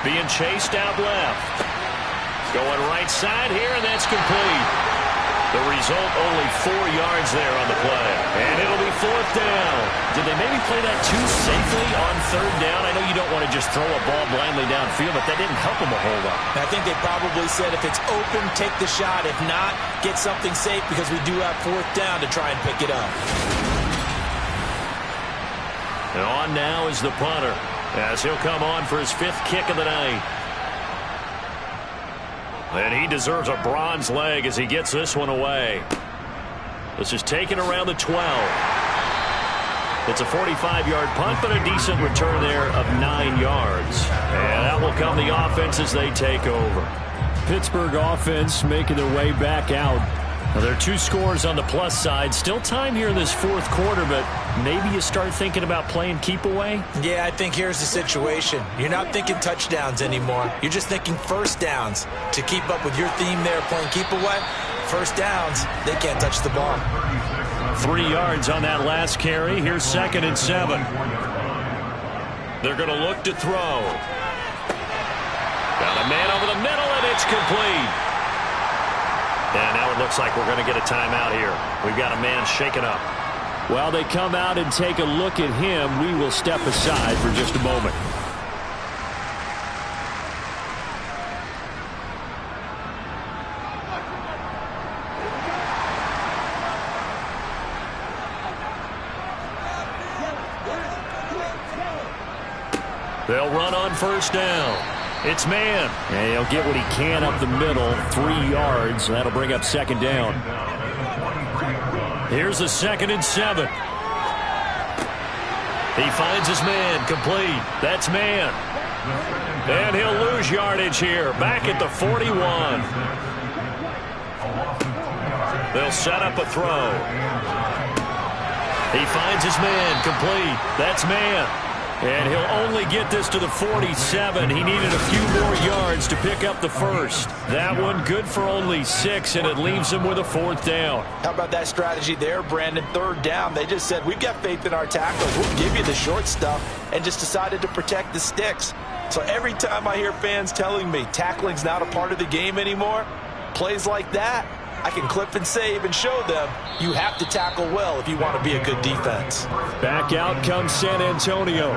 Being chased out left. Going right side here, and that's complete. The result, only 4 yards there on the play. And it'll be 4th down. Did they maybe play that too safely on 3rd down? I know you don't want to just throw a ball blindly downfield, but that didn't help them a whole lot. I think they probably said if it's open, take the shot. If not, get something safe because we do have 4th down to try and pick it up. And on now is the punter as he'll come on for his 5th kick of the night. And he deserves a bronze leg as he gets this one away. This is taken around the 12. It's a 45-yard punt, but a decent return there of 9 yards. And that will come the offense as they take over. Pittsburgh offense making their way back out. Well, there are 2 scores on the plus side. Still time here in this fourth quarter, but maybe you start thinking about playing keep away? Yeah, I think here's the situation. You're not thinking touchdowns anymore. You're just thinking first downs. To keep up with your theme there, playing keep away, first downs, they can't touch the ball. 3 yards on that last carry. Here's 2nd and 7. They're going to look to throw. Got a man over the middle, and it's complete. And now it looks like we're going to get a timeout here. We've got a man shaken up. While they come out and take a look at him, we will step aside for just a moment. They'll run on first down. It's man. And he'll get what he can up the middle, 3 yards. That'll bring up 2nd down. Here's the 2nd and 7. He finds his man, complete. That's man. And he'll lose yardage here, back at the 41. They'll set up a throw. He finds his man, complete. That's man. And he'll only get this to the 47. He needed a few more yards to pick up the first. That one good for only 6, and it leaves him with a 4th down. How about that strategy there, Brandon? 3rd down. They just said, we've got faith in our tackles. We'll give you the short stuff, and just decided to protect the sticks. So every time I hear fans telling me tackling's not a part of the game anymore, plays like that, I can clip and save and show them you have to tackle well if you want to be a good defense. Back out comes San Antonio.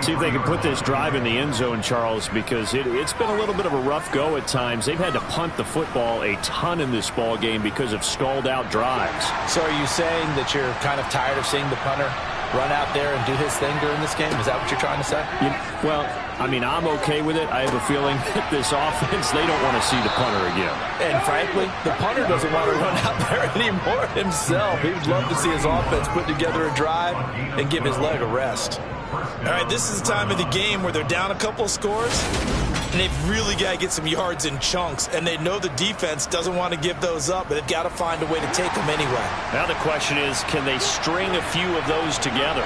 See if they can put this drive in the end zone, Charles, because it's been a little bit of a rough go at times. They've had to punt the football a ton in this ball game because of stalled out drives. So are you saying that you're kind of tired of seeing the punter run out there and do his thing during this game? Is that what you're trying to say? Well, I mean, I'm okay with it. I have a feeling that this offense, they don't want to see the punter again. And frankly, the punter doesn't want to run out there anymore himself. He would love to see his offense put together a drive and give his leg a rest. All right, this is the time of the game where they're down a couple of scores, and they've really got to get some yards in chunks, and they know the defense doesn't want to give those up, but they've got to find a way to take them anyway. Now the question is, can they string a few of those together?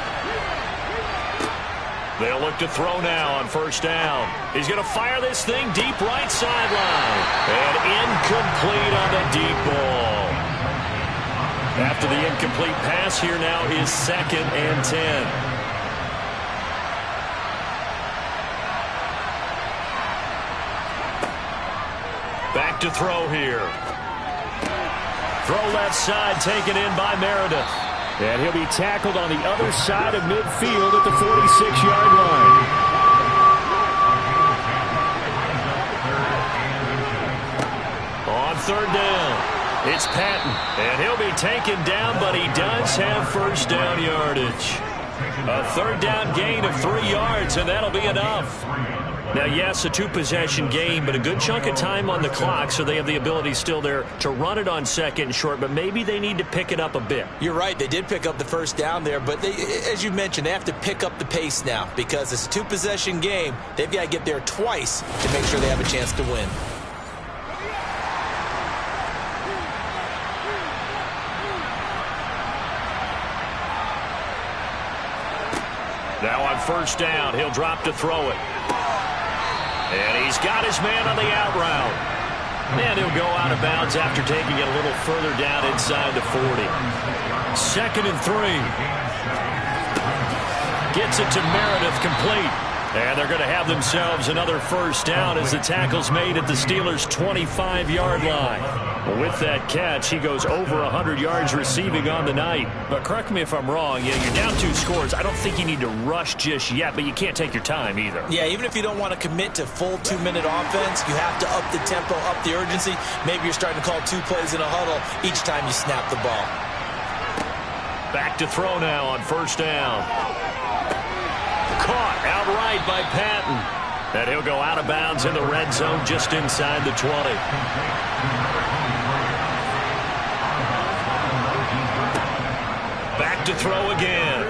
They'll look to throw now on first down. He's going to fire this thing deep right sideline. And incomplete on the deep ball. After the incomplete pass, here now is 2nd and 10. Back to throw here. Throw left side taken in by Meredith. And he'll be tackled on the other side of midfield at the 46-yard line. On 3rd down, it's Patton. And he'll be taken down, but he does have first down yardage. A 3rd down gain of 3 yards, and that'll be enough. Now, yes, a 2-possession game, but a good chunk of time on the clock, so they have the ability still there to run it on 2nd and short, but maybe they need to pick it up a bit. You're right. They did pick up the first down there, but they, as you mentioned, they have to pick up the pace now because it's a 2-possession game. They've got to get there twice to make sure they have a chance to win. Now on first down, he'll drop to throw it. And he's got his man on the out route. And he'll go out of bounds after taking it a little further down inside the 40. 2nd and 3. Gets it to Meredith, complete. And they're going to have themselves another first down as the tackle's made at the Steelers' 25-yard line. Well, with that catch, he goes over 100 yards receiving on the night. But correct me if I'm wrong, you're down 2 scores. I don't think you need to rush just yet, but you can't take your time either. Yeah, even if you don't want to commit to full 2-minute offense, you have to up the tempo, up the urgency. Maybe you're starting to call 2 plays in a huddle each time you snap the ball. Back to throw now on first down. Caught outright by Patton. And he'll go out of bounds in the red zone just inside the 20. Back to throw again.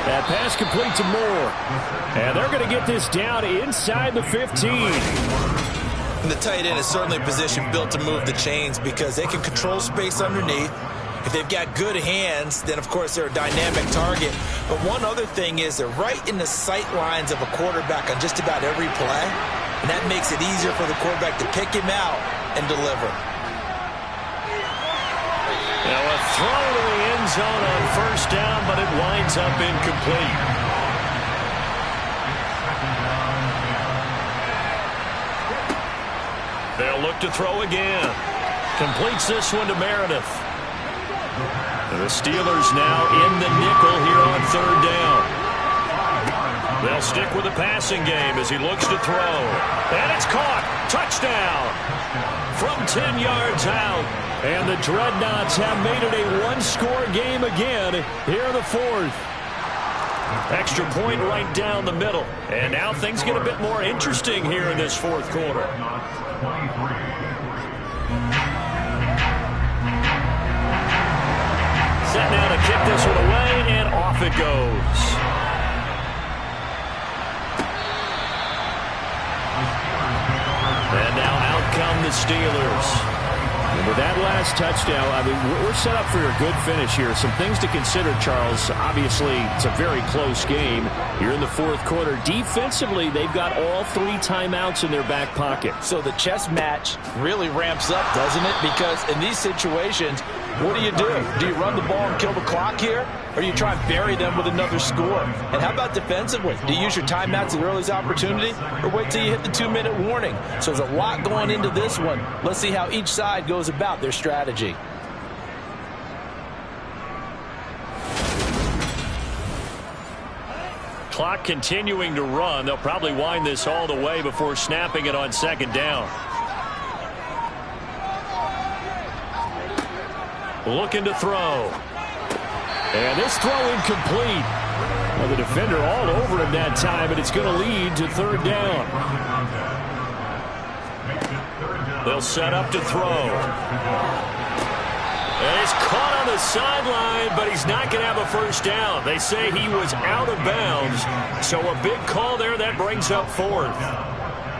That pass complete to Moore. And they're going to get this down inside the 15. And the tight end is certainly a position built to move the chains because they can control space underneath. If they've got good hands, then, of course, they're a dynamic target. But one other thing is they're right in the sight lines of a quarterback on just about every play, and that makes it easier for the quarterback to pick him out and deliver. Now a throw to the end zone on first down, but it winds up incomplete. They'll look to throw again. Completes this one to Meredith. And the Steelers now in the nickel here on third down. They'll stick with the passing game as he looks to throw. And it's caught. Touchdown. From 10 yards out. And the Dreadnoughts have made it a one-score game again here in the fourth. Extra point right down the middle. And now things get a bit more interesting here in this fourth quarter. Set now to kick this one away, and off it goes. And now out come the Steelers. And with that last touchdown, I mean, we're set up for a good finish here. Some things to consider, Charles. Obviously, it's a very close game. You're in the fourth quarter. Defensively, they've got all 3 timeouts in their back pocket. So the chess match really ramps up, doesn't it? Because in these situations, what do? Do you run the ball and kill the clock here? Or do you try and bury them with another score? And how about defensively? Do you use your timeouts at the earliest opportunity? Or wait till you hit the 2-minute warning? So there's a lot going into this one. Let's see how each side goes about their strategy. Clock continuing to run. They'll probably wind this all the way before snapping it on second down. Looking to throw. And this throw incomplete. Well, the defender all over him that time, but it's going to lead to third down. They'll set up to throw. And it's caught on the sideline, but he's not going to have a first down. They say he was out of bounds, so a big call there that brings up fourth.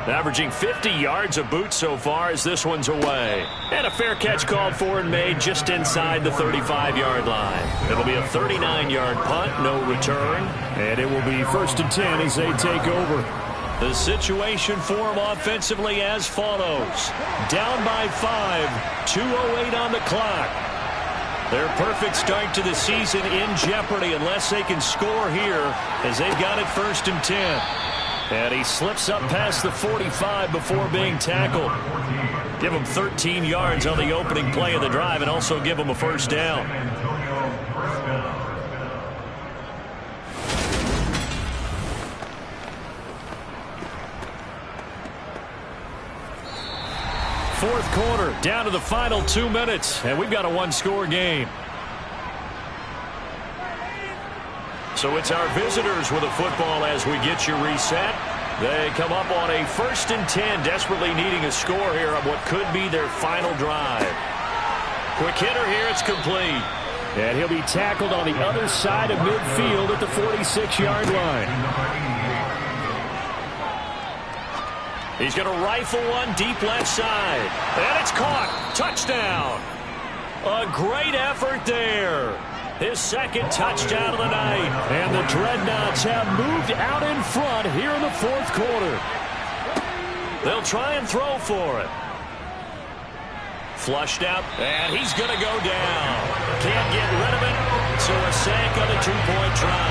Averaging 50 yards a boot so far as this one's away. And a fair catch called for and made just inside the 35-yard line. It'll be a 39-yard punt, no return. And it will be 1st and 10 as they take over. The situation for them offensively as follows. Down by 5, 2:08 on the clock. Their perfect start to the season in jeopardy unless they can score here as they've got it 1st and 10. And he slips up past the 45 before being tackled. Give him 13 yards on the opening play of the drive and also give him a first down. Fourth quarter, down to the final 2 minutes, and we've got a one-score game. So it's our visitors with a football as we get you reset. They come up on a 1st and 10, desperately needing a score here on what could be their final drive. Quick hitter here, it's complete. And he'll be tackled on the other side of midfield at the 46-yard line. He's going to rifle one deep left side. And it's caught. Touchdown. A great effort there. His second touchdown of the night. And the Dreadnoughts have moved out in front here in the fourth quarter. They'll try and throw for it. Flushed out, and he's going to go down. Can't get rid of it. So a sack on the two-point try.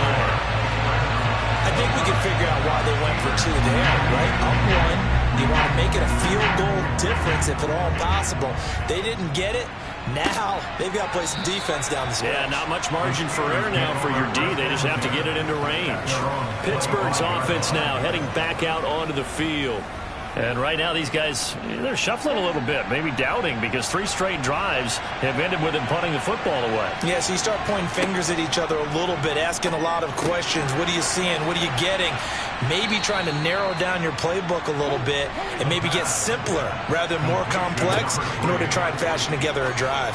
I think we can figure out why they went for 2 there, right? Up 1. You want to make it a field goal difference if at all possible. They didn't get it. Now they've got to play some defense down the stretch. Yeah, not much margin for error now for your D. They just have to get it into range. Pittsburgh's offense now heading back out onto the field. And right now these guys, they're shuffling a little bit, maybe doubting, because 3 straight drives have ended with them punting the football away. Yeah, so you start pointing fingers at each other a little bit, asking a lot of questions. What are you seeing? What are you getting? Maybe trying to narrow down your playbook a little bit and maybe get simpler rather than more complex in order to try and fashion together a drive.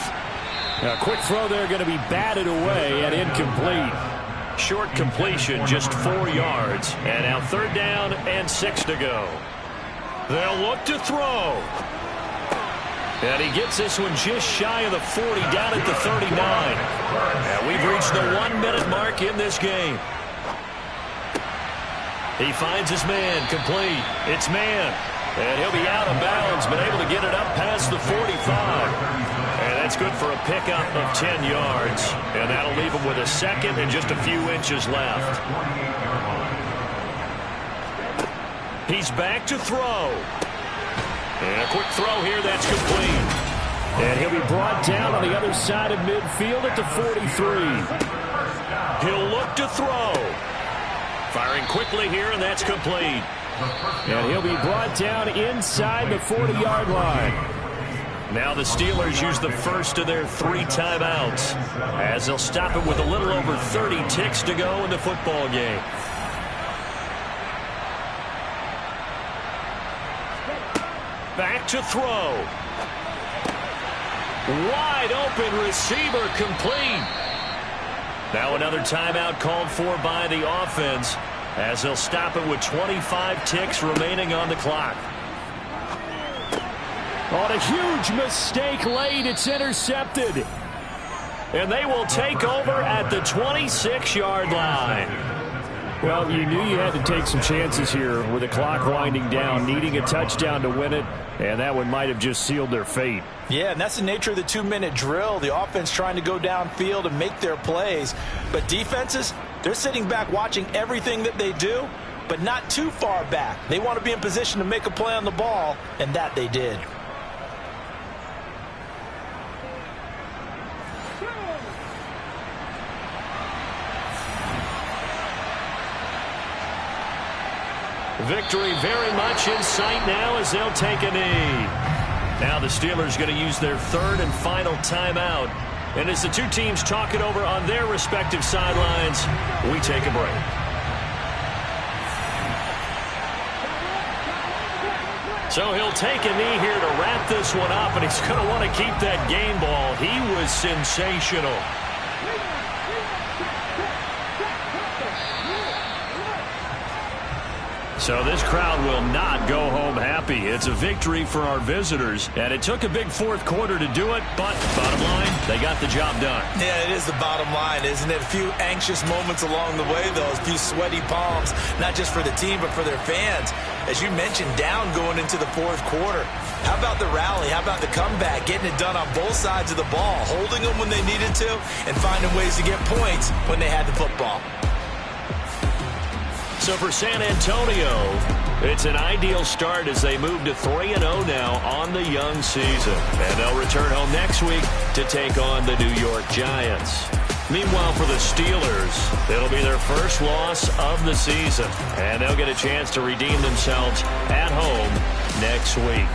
Now, a quick throw there going to be batted away and incomplete. Short completion, just 4 yards. And now 3rd down and 6 to go. They'll look to throw. And he gets this one just shy of the 40, down at the 39. And we've reached the 1-minute mark in this game. He finds his man, complete. It's man. And he'll be out of bounds, but able to get it up past the 45. And that's good for a pickup of 10 yards. And that'll leave him with a second and just a few inches left. He's back to throw. And a quick throw here, that's complete. And he'll be brought down on the other side of midfield at the 43. He'll look to throw. Firing quickly here, and that's complete. And he'll be brought down inside the 40-yard line. Now the Steelers use the first of their 3 timeouts, as they'll stop it with a little over 30 ticks to go in the football game. Back to throw. Wide open receiver, complete. Now another timeout called for by the offense, as they'll stop it with 25 ticks remaining on the clock. On a huge mistake late, it's intercepted. And they will take over at the 26-yard line. Well, you knew you had to take some chances here with the clock winding down, needing a touchdown to win it, and that one might have just sealed their fate. Yeah, and that's the nature of the 2-minute drill. The offense trying to go downfield and make their plays. But defenses, they're sitting back watching everything that they do, but not too far back. They want to be in position to make a play on the ball, and that they did. Victory very much in sight now as they'll take a knee. Now the Steelers going to use their 3rd and final timeout. And as the two teams talk it over on their respective sidelines, we take a break. So he'll take a knee here to wrap this one up, and he's going to want to keep that game ball. He was sensational. So this crowd will not go home happy. It's a victory for our visitors, and it took a big 4th quarter to do it, but bottom line, they got the job done. Yeah, it is the bottom line, isn't it? A few anxious moments along the way, though, a few sweaty palms, not just for the team, but for their fans. As you mentioned, down going into the 4th quarter. How about the rally? How about the comeback? Getting it done on both sides of the ball, holding them when they needed to, and finding ways to get points when they had the football. So for San Antonio, it's an ideal start as they move to 3-0 now on the young season. And they'll return home next week to take on the New York Giants. Meanwhile, for the Steelers, it'll be their first loss of the season. And they'll get a chance to redeem themselves at home next week.